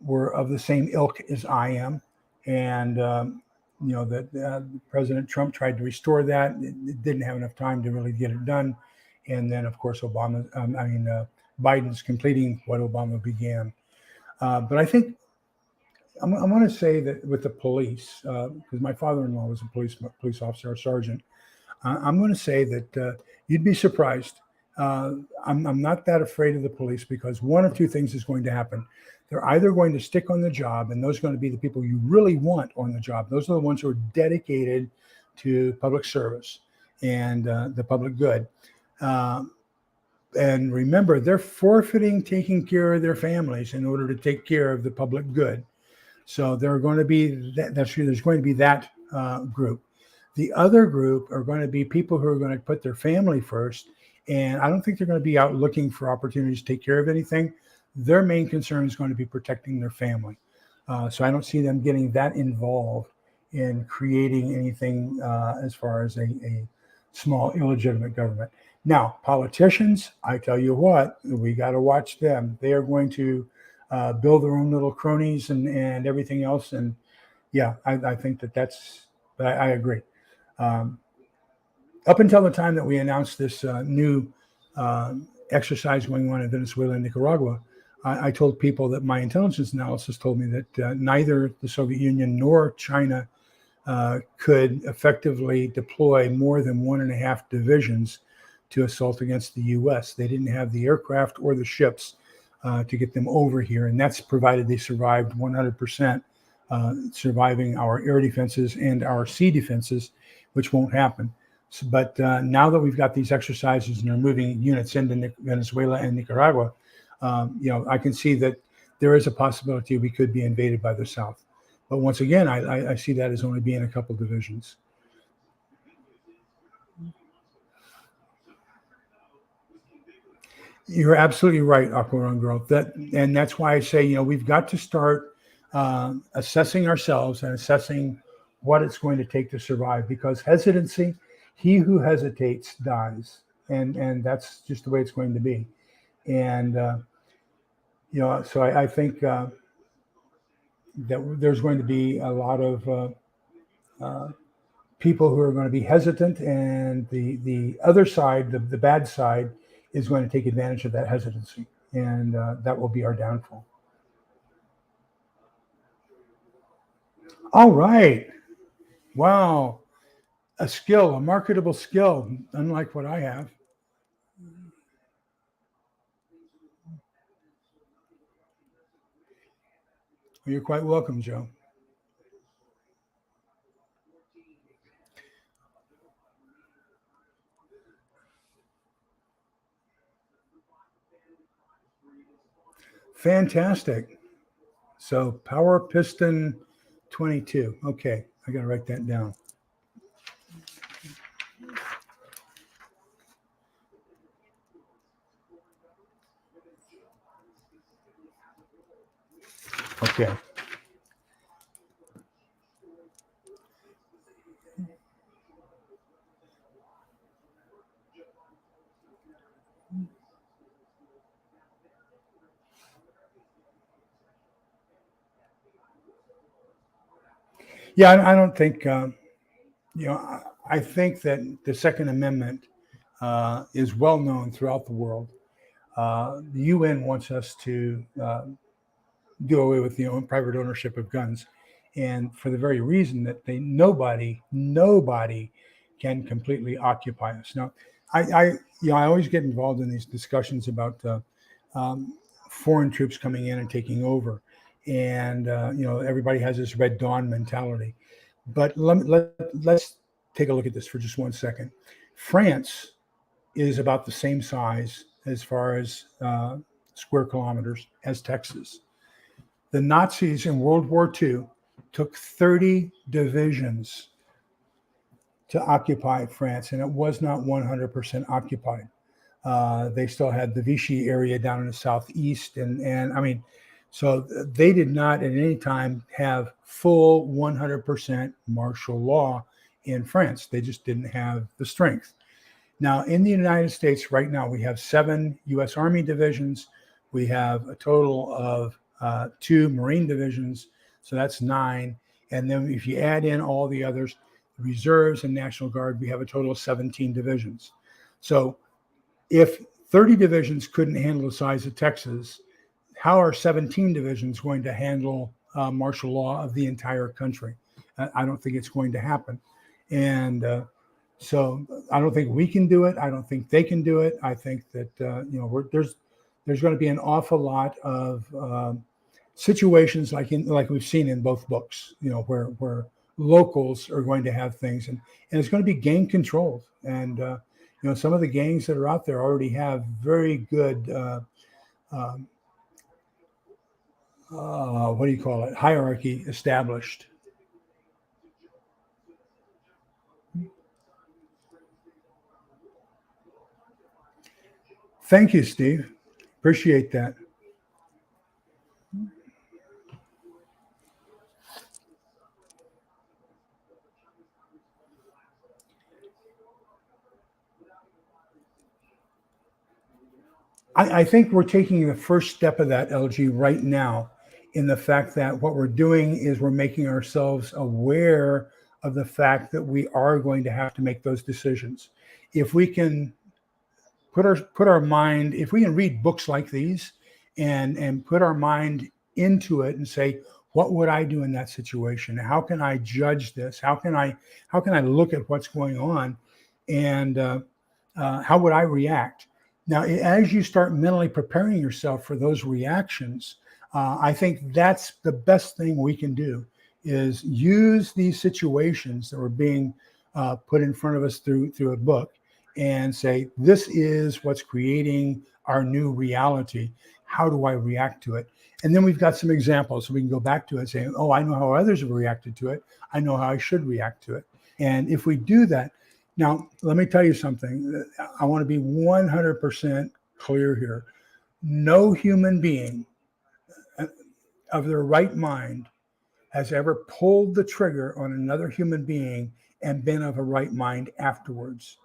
were of the same ilk as I am, and that President Trump tried to restore that. It didn't have enough time to really get it done, and then of course Biden's completing what Obama began. But I think I'm going to say that with the police, because my father-in-law was a police officer, a sergeant. I'm going to say that you'd be surprised. I'm not that afraid of the police, because one of two things is going to happen. They're either going to stick on the job, and those are going to be the people you really want on the job. Those are the ones who are dedicated to public service and the public good. And remember, they're forfeiting taking care of their families in order to take care of the public good. So there are going to be that's true. There's going to be that group. The other group are going to be people who are going to put their family first, and I don't think they're going to be out looking for opportunities to take care of anything. Their main concern is going to be protecting their family. So I don't see them getting that involved in creating anything as far as a small illegitimate government. Now, politicians, I tell you what, we got to watch them. They are going to build their own little cronies and everything else. And yeah, I think that's, I agree. Um, Up until the time that we announced this new exercise going on in Venezuela and Nicaragua, I told people that my intelligence analysis told me that neither the Soviet Union nor China could effectively deploy more than 1.5 divisions to assault against the U.S. They didn't have the aircraft or the ships to get them over here, and that's provided they survived 100%, surviving our air defenses and our sea defenses, which won't happen. So, but now that we've got these exercises and they're moving units into Venezuela and Nicaragua, I can see that there is a possibility we could be invaded by the South. But once again, I see that as only being a couple divisions. You're absolutely right, Aquarun Girl. And that's why I say, we've got to start assessing ourselves and assessing what it's going to take to survive. Because hesitancy, he who hesitates dies, and that's just the way it's going to be. And so I think that there's going to be a lot of people who are going to be hesitant, and the other side, the bad side, is going to take advantage of that hesitancy, and that will be our downfall. All right. Wow. A marketable skill, unlike what I have. You're quite welcome, Joe. Fantastic. So power piston 22. Okay, I got to write that down. Okay. Yeah, I don't think, I think that the Second Amendment is well known throughout the world. The UN wants us to do away with the private ownership of guns, and for the very reason that nobody can completely occupy us. Now, I always get involved in these discussions about um, foreign troops coming in and taking over, and everybody has this Red Dawn mentality. But let's take a look at this for just 1 second. France is about the same size as far as square kilometers as Texas. The Nazis in World War II took 30 divisions to occupy France, and it was not 100% occupied. They still had the Vichy area down in the southeast, and I mean, so they did not at any time have full 100% martial law in France. They just didn't have the strength. Now, in the United States right now, we have 7 U.S. Army divisions. We have a total of 2 Marine divisions, so that's 9. And then if you add in all the others, reserves and National Guard, we have a total of 17 divisions. So if 30 divisions couldn't handle the size of Texas, how are 17 divisions going to handle martial law of the entire country? I don't think it's going to happen. And so I don't think we can do it. I don't think they can do it. I think that there's going to be an awful lot of situations like we've seen in both books, where locals are going to have things, and it's going to be gang controlled. And some of the gangs that are out there already have very good what do you call it, hierarchy established. Thank you, Steve. Appreciate that. I think we're taking the first step of that, LG, right now, in the fact that what we're doing is we're making ourselves aware of the fact that we are going to have to make those decisions. If we can put our mind, if we can read books like these and put our mind into it and say, what would I do in that situation? How can I judge this? How can I look at what's going on, and how would I react? Now, as you start mentally preparing yourself for those reactions, I think that's the best thing we can do, is use these situations that are being put in front of us through a book, and say, this is what's creating our new reality. How do I react to it? And then we've got some examples, so we can go back to it and say, oh, I know how others have reacted to it. I know how I should react to it. And if we do that, now, let me tell you something. I want to be 100% clear here. No human being of their right mind has ever pulled the trigger on another human being and been of a right mind afterwards.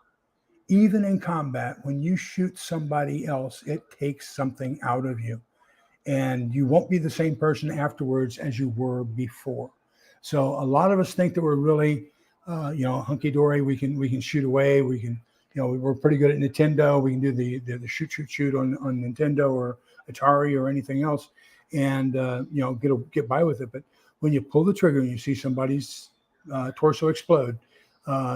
Even in combat, when you shoot somebody else, it takes something out of you, and you won't be the same person afterwards as you were before. So a lot of us think that we're really, hunky dory. We can shoot away. We can, we're pretty good at Nintendo. We can do the shoot on Nintendo or Atari or anything else, and get by with it. But when you pull the trigger and you see somebody's torso explode,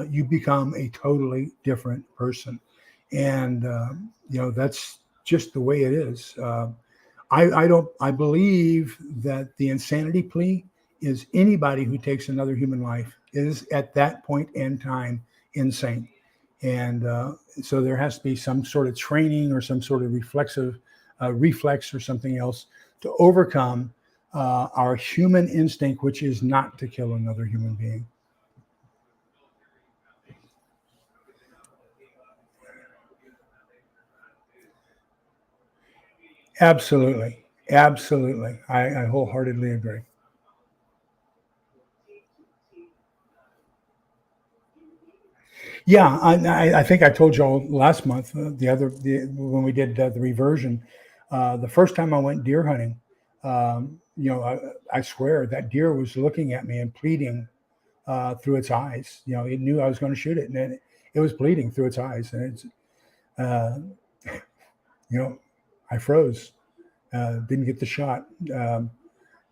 you become a totally different person. And that's just the way it is. I believe that the insanity plea is anybody who takes another human life is at that point in time insane. And so there has to be some sort of training or some sort of reflex or something else to overcome our human instinct, which is not to kill another human being. Absolutely. Absolutely. I wholeheartedly agree. Yeah, I think I told y'all last month, when we did the reversion, the first time I went deer hunting, I swear that deer was looking at me and pleading through its eyes. It knew I was going to shoot it, and it was bleeding through its eyes, and uh, you know, I froze, didn't get the shot.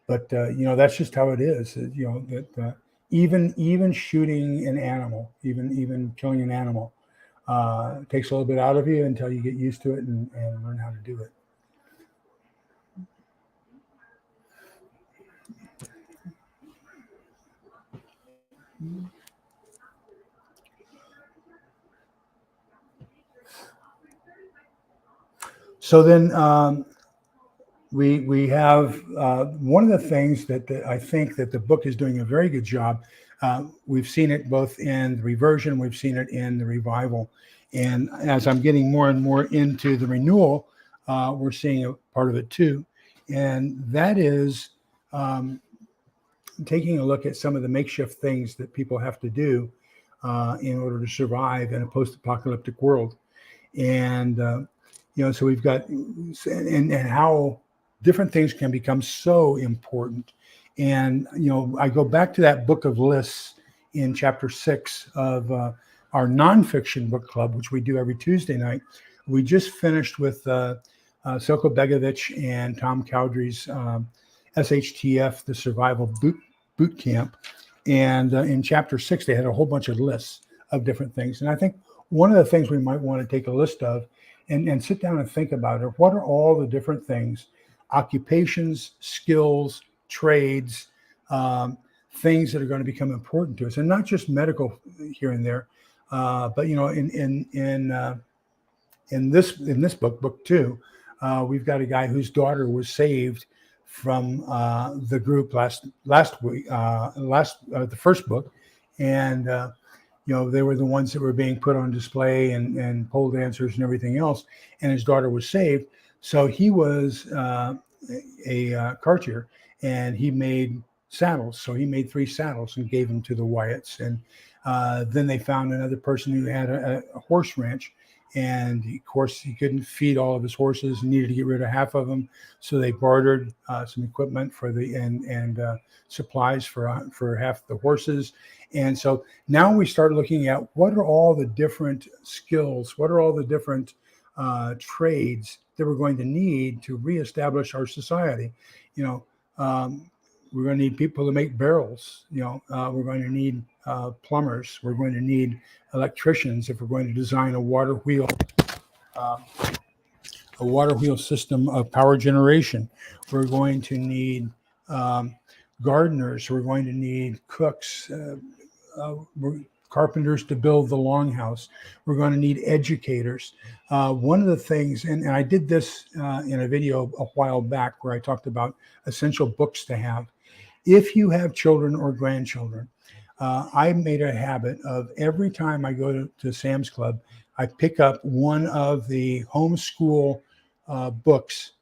But that's just how it is. That even shooting an animal, even killing an animal, takes a little bit out of you until you get used to it and learn how to do it. So then we have one of the things that I think that the book is doing a very good job. We've seen it both in the reversion, we've seen it in the revival, and as I'm getting more and more into the renewal, we're seeing a part of it too, and that is taking a look at some of the makeshift things that people have to do in order to survive in a post-apocalyptic world. And so we've got and how different things can become so important. And I go back to that book of lists in chapter 6 of our nonfiction book club, which we do every Tuesday night. We just finished with Selko Begovic and Tom Cowdery's SHTF, the Survival Boot Camp. And in chapter 6, they had a whole bunch of lists of different things. And I think one of the things we might want to take a list of and sit down and think about are, what are all the different things, occupations, skills, trades, things that are going to become important to us, and not just medical here and there, but in this book two, we've got a guy whose daughter was saved from the group last week, the first book, and they were the ones that were being put on display and pole dancers and everything else. And his daughter was saved, so he was a cartier, and he made saddles. So he made 3 saddles and gave them to the Wyatts. And then they found another person who had a horse ranch. And of course, he couldn't feed all of his horses and needed to get rid of half of them. So they bartered some equipment for and supplies for half the horses. And so now we start looking at what are all the different skills, what are all the different trades that we're going to need to reestablish our society. We're going to need people to make barrels. We're going to need plumbers. We're going to need electricians if we're going to design a water wheel system of power generation. We're going to need gardeners. We're going to need cooks, carpenters to build the longhouse. We're going to need educators. One of the things, and I did this in a video a while back where I talked about essential books to have. If you have children or grandchildren, I made a habit of every time I go to Sam's Club, I pick up one of the homeschool books,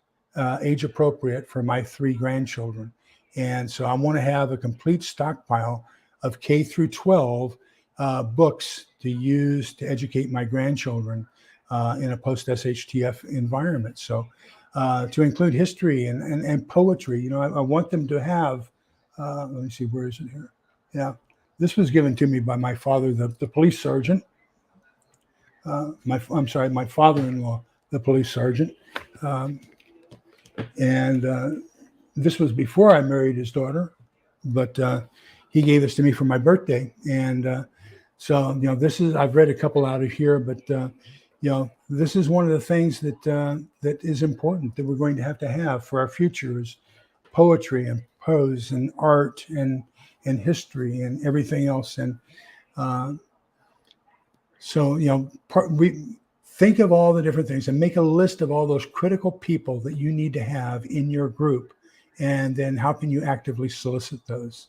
age appropriate for my 3 grandchildren. And so I want to have a complete stockpile of K through 12 books to use to educate my grandchildren in a post-SHTF environment. So to include history and poetry, I want them to have, let me see, where is it here? Yeah, this was given to me by my father, the police sergeant. My father-in-law, the police sergeant. And this was before I married his daughter, but he gave this to me for my birthday. And so, this is, I've read a couple out of here, but, this is one of the things that is important that we're going to have for our future is poetry and prose and art and history and everything else. And so, we think of all the different things and make a list of all those critical people that you need to have in your group. And then how can you actively solicit those?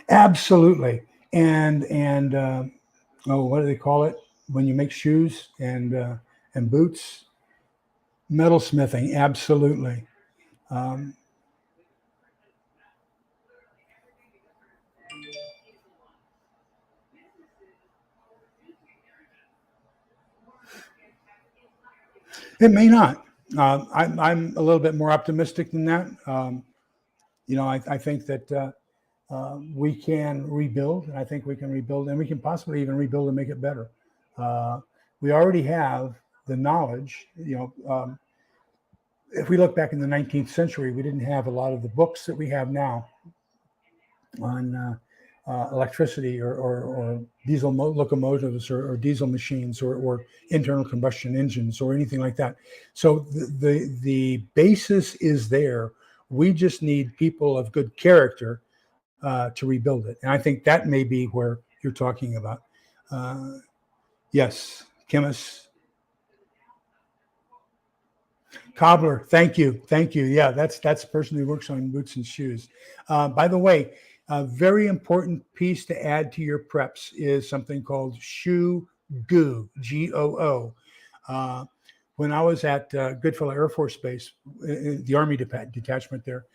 Absolutely. And what do they call it when you make shoes and boots? Metalsmithing. Absolutely. It may not. I'm a little bit more optimistic than that. I think that we can rebuild. I think we can rebuild, and we can possibly even rebuild and make it better. We already have the knowledge. If we look back in the 19th century, we didn't have a lot of the books that we have now on electricity or diesel locomotives or diesel machines or internal combustion engines or anything like that. So the basis is there. We just need people of good character to rebuild it. And I think that may be where you're talking about. Yes, chemists. Cobbler, thank you. Yeah, that's the person who works on boots and shoes. By the way, a very important piece to add to your preps is something called shoe goo, Goo. When I was at Goodfellow Air Force Base, the Army detachment there,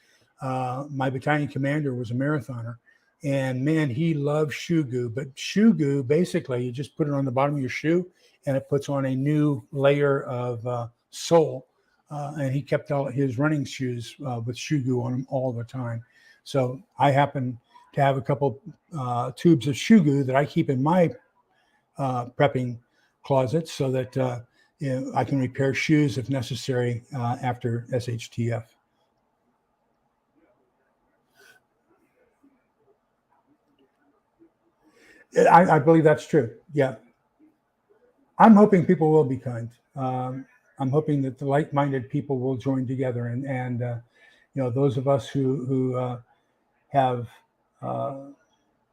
my battalion commander was a marathoner. And man, he loved shoe goo. But shoe goo, basically, you just put it on the bottom of your shoe and it puts on a new layer of sole. And he kept all his running shoes with shoe goo on them all the time. So I happen to have a couple tubes of shoe goo that I keep in my prepping closet so that I can repair shoes if necessary after SHTF. I believe that's true. Yeah. I'm hoping people will be kind. I'm hoping that the like-minded people will join together, and those of us who have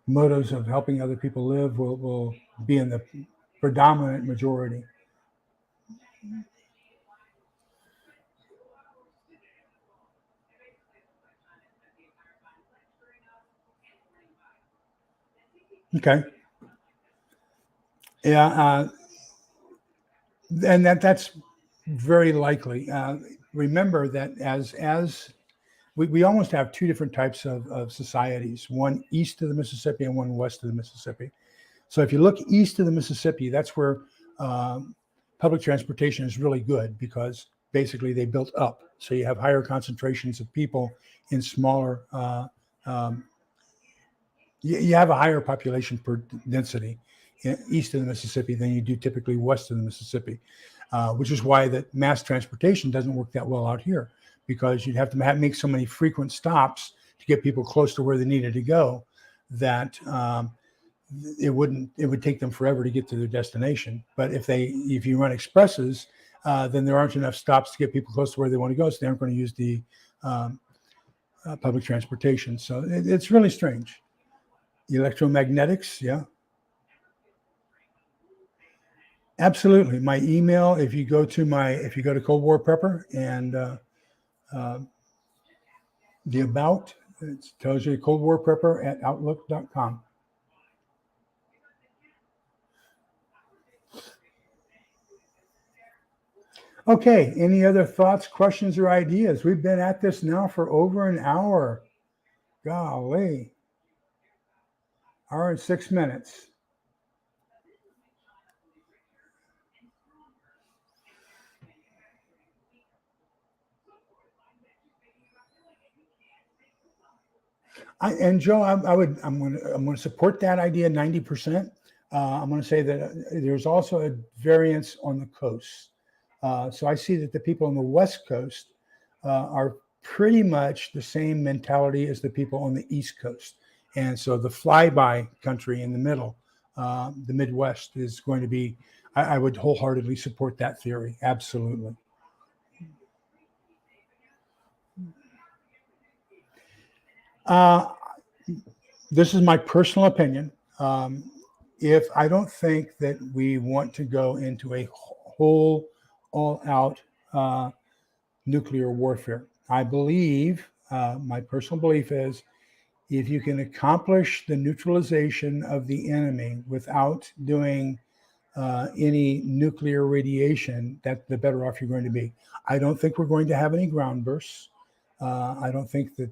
motives of helping other people live will be in the predominant majority. Okay. Yeah. And that's very likely. Remember that as we almost have two different types of societies, one east of the Mississippi and one west of the Mississippi. So if you look east of the Mississippi, that's where public transportation is really good because basically they built up. So you have higher concentrations of people in smaller, you have a higher population per density east of the Mississippi than you do typically west of the Mississippi, which is why that mass transportation doesn't work that well out here because you'd have to make so many frequent stops to get people close to where they needed to go that it would take them forever to get to their destination. But if you run expresses, then there aren't enough stops to get people close to where they want to go, so they aren't going to use the public transportation. So it's really strange. Electromagnetics, yeah. Absolutely. My email, if you go to Cold War Prepper and the about, it tells you Cold War Prepper at outlook.com. Okay, any other thoughts, questions, or ideas? We've been at this now for over an hour. Golly. Hour and 6 minutes. Joe, I'm going to support that idea 90%. I'm going to say that there's also a variance on the coast. So I see that the people on the West Coast are pretty much the same mentality as the people on the East Coast. And so the flyby country in the middle, the Midwest, is going to be, I would wholeheartedly support that theory. Absolutely. This is my personal opinion. If I don't think that we want to go into a whole, all-out nuclear warfare, I believe, my personal belief is, if you can accomplish the neutralization of the enemy without doing any nuclear radiation, that the better off you're going to be. I don't think we're going to have any ground bursts. I don't think that,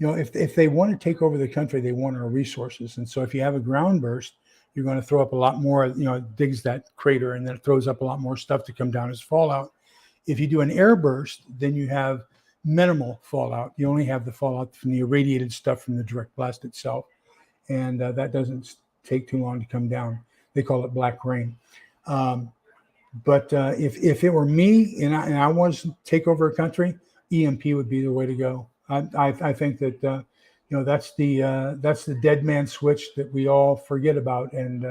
if they want to take over the country, they want our resources. And so if you have a ground burst, you're going to throw up a lot more, it digs that crater and then it throws up a lot more stuff to come down as fallout. If you do an air burst, then you have minimal fallout. You only have the fallout from the irradiated stuff from the direct blast itself. And that doesn't take too long to come down. They call it black rain. But if it were me and I was to take over a country, EMP would be the way to go. I think that that's the dead man switch that we all forget about, and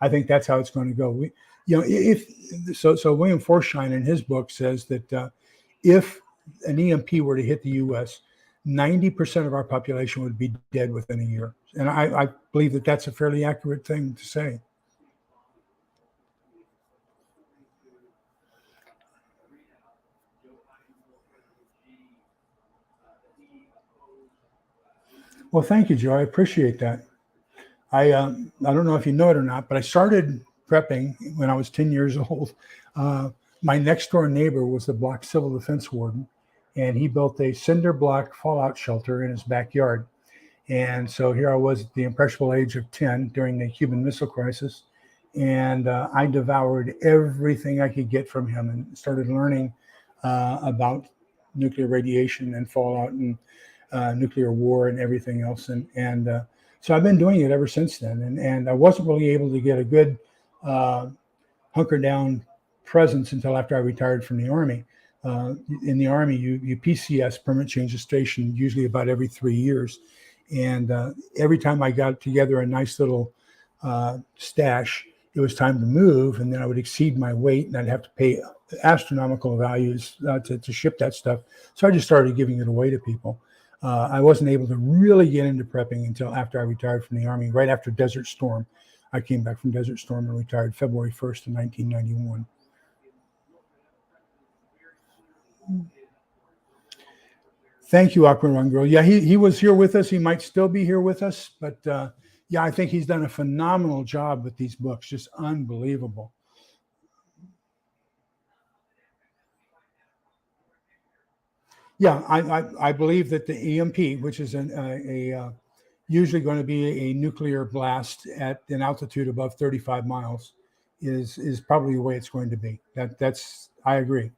I think that's how it's going to go. So William Forsythe in his book says that if an EMP were to hit the U.S., 90% of our population would be dead within a year, and I believe that that's a fairly accurate thing to say. Well, thank you, Joe. I appreciate that. I don't know if you know it or not, but I started prepping when I was 10 years old. My next door neighbor was the block civil defense warden, and he built a cinder block fallout shelter in his backyard. And so here I was at the impressionable age of 10 during the Cuban Missile Crisis, and I devoured everything I could get from him and started learning about nuclear radiation and fallout and nuclear war and everything else. And so I've been doing it ever since then. And I wasn't really able to get a good hunker down presence until after I retired from the Army. In the Army, you PCS, permanent change of station, usually about every 3 years. And every time I got together a nice little stash, it was time to move, and then I would exceed my weight, and I'd have to pay astronomical values to ship that stuff. So I just started giving it away to people. I wasn't able to really get into prepping until after I retired from the Army, right after Desert Storm. I came back from Desert Storm and retired February 1st of 1991. Thank you, Aqua Run Girl. Yeah, he was here with us. He might still be here with us, but Yeah, I think he's done a phenomenal job with these books, just unbelievable. Yeah, I believe that the EMP, which is usually going to be a nuclear blast at an altitude above 35 miles, is probably the way it's going to be. That's I agree.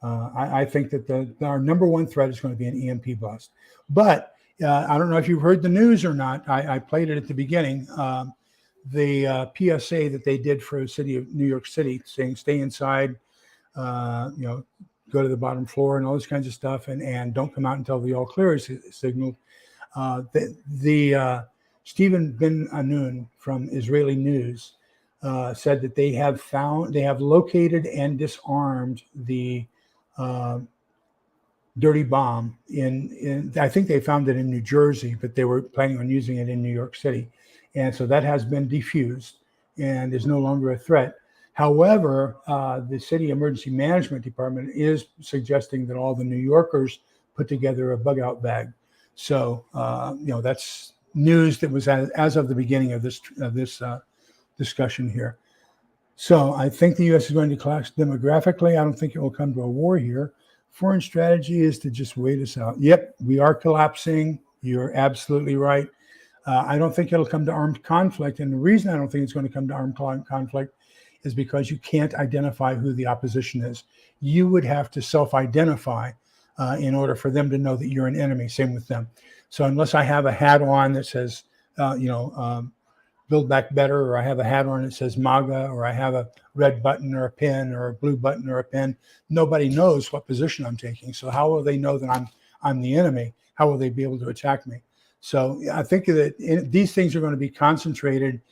I think that our number one threat is going to be an EMP blast. But I don't know if you've heard the news or not. I played it at the beginning. The PSA that they did for the city of New York City, saying stay inside, go to the bottom floor and all this kinds of stuff, and don't come out until the all clear is signaled. The Stephen Ben Anun from Israeli News said that they have located and disarmed the dirty bomb in I think they found it in New Jersey, but they were planning on using it in New York City. And so that has been defused and is no longer a threat. However, the city emergency management department is suggesting that all the New Yorkers put together a bug out bag. So, that's news that was as of the beginning of this discussion here. So I think the U.S. is going to collapse demographically. I don't think it will come to a war here. Foreign strategy is to just wait us out. Yep, we are collapsing. You're absolutely right. I don't think it'll come to armed conflict. And the reason I don't think it's going to come to armed conflict is because you can't identify who the opposition is. You would have to self-identify in order for them to know that you're an enemy. Same with them. So unless I have a hat on that says, Build Back Better, or I have a hat on that says MAGA, or I have a red button or a pin or a blue button or a pin, nobody knows what position I'm taking. So how will they know that I'm the enemy? How will they be able to attack me? So I think that these things are going to be concentrated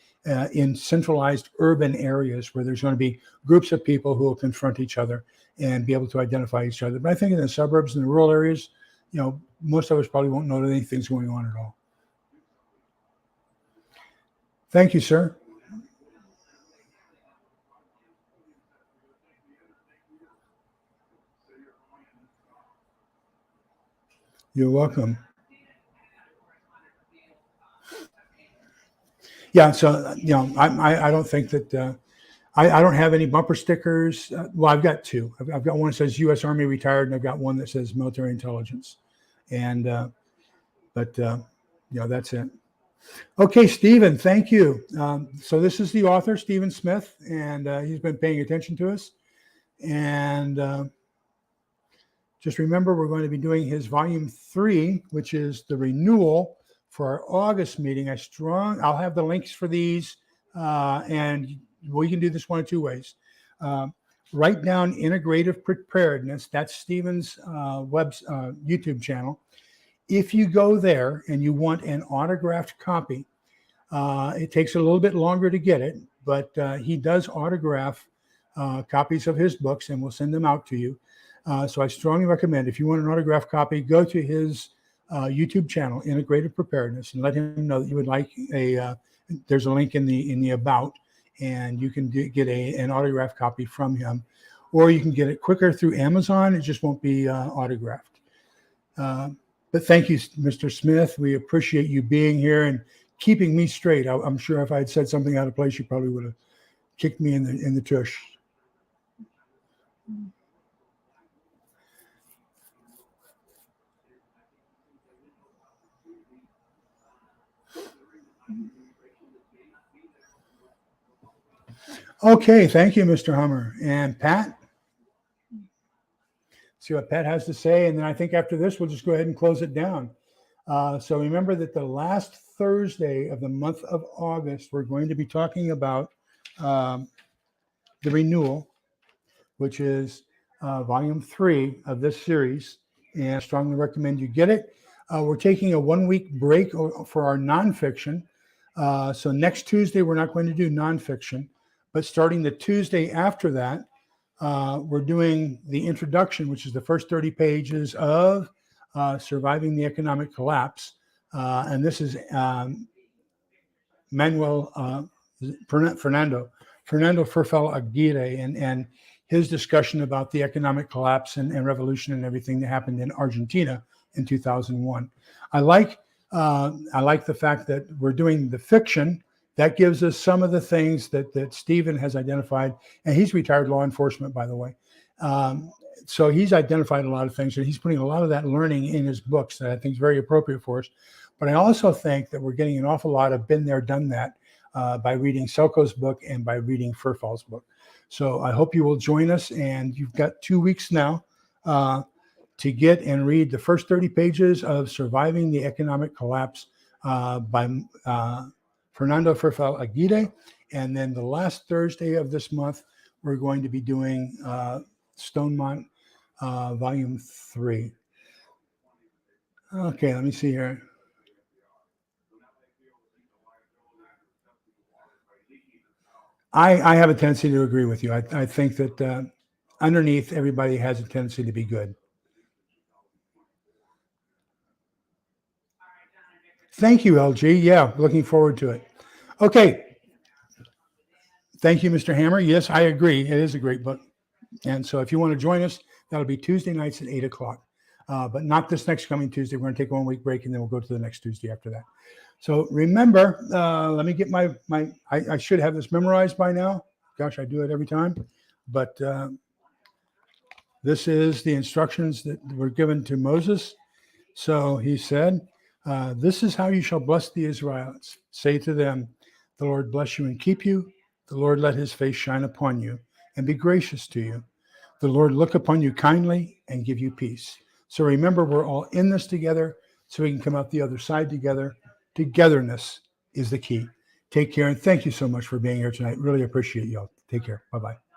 in centralized urban areas where there's going to be groups of people who will confront each other and be able to identify each other. But I think in the suburbs and the rural areas, most of us probably won't know that anything's going on at all. Thank you, sir. You're welcome. Yeah, so I don't think that I don't have any bumper stickers. Well, I've got two. I've got one that says U.S. Army retired, and I've got one that says military intelligence. And that's it. Okay, Stephen, thank you. So this is the author, Stephen Smith, and he's been paying attention to us. And just remember, we're going to be doing his volume 3, which is the renewal for our August meeting. I'll have the links for these, and we can do this one of two ways. Write down Integrative Preparedness. That's Stephen's YouTube channel. If you go there and you want an autographed copy, it takes a little bit longer to get it, but he does autograph copies of his books, and we'll send them out to you. So I strongly recommend, if you want an autographed copy, go to his YouTube channel, Integrative Preparedness, and let him know that you would like there's a link in the about, and you can get an autographed copy from him, or you can get it quicker through Amazon. It just won't be autographed. But thank you, Mr. Smith. We appreciate you being here and keeping me straight. I'm sure if I had said something out of place, you probably would have kicked me in the tush. Okay, thank you, Mr. Hummer. And Pat? See what Pat has to say, and then I think after this, we'll just go ahead and close it down. So remember that the last Thursday of the month of August, we're going to be talking about the renewal, which is volume 3 of this series, and I strongly recommend you get it. We're taking a 1-week break for our nonfiction. So next Tuesday, we're not going to do nonfiction, but starting the Tuesday after that, we're doing the introduction, which is the first 30 pages of Surviving the Economic Collapse. And this is Fernando Ferfel Aguirre, and his discussion about the economic collapse and revolution and everything that happened in Argentina in 2001. I like I like the fact that we're doing the fiction. That gives us some of the things that Stephen has identified, and he's retired law enforcement, by the way. So he's identified a lot of things, and he's putting a lot of that learning in his books that I think is very appropriate for us. But I also think that we're getting an awful lot of been there, done that by reading Selko's book and by reading Furfall's book. So I hope you will join us, and you've got 2 weeks now to get and read the first 30 pages of Surviving the Economic Collapse by Fernando Furfall Aguirre. And then the last Thursday of this month, we're going to be doing Stonemont Volume 3. Okay, let me see here. I have a tendency to agree with you. I think that underneath, everybody has a tendency to be good. Thank you, LG. Yeah, looking forward to it. Okay. Thank you, Mr. Hammer. Yes, I agree. It is a great book. And so if you want to join us, that'll be Tuesday nights at 8 o'clock. But not this next coming Tuesday. We're going to take a 1 week break, and then we'll go to the next Tuesday after that. So remember, let me get I should have this memorized by now. Gosh, I do it every time. But this is the instructions that were given to Moses. So he said, this is how you shall bless the Israelites. Say to them, the Lord bless you and keep you. The Lord let his face shine upon you and be gracious to you. The Lord look upon you kindly and give you peace. So remember, we're all in this together so we can come out the other side together. Togetherness is the key. Take care, and thank you so much for being here tonight. Really appreciate y'all. Take care. Bye-bye.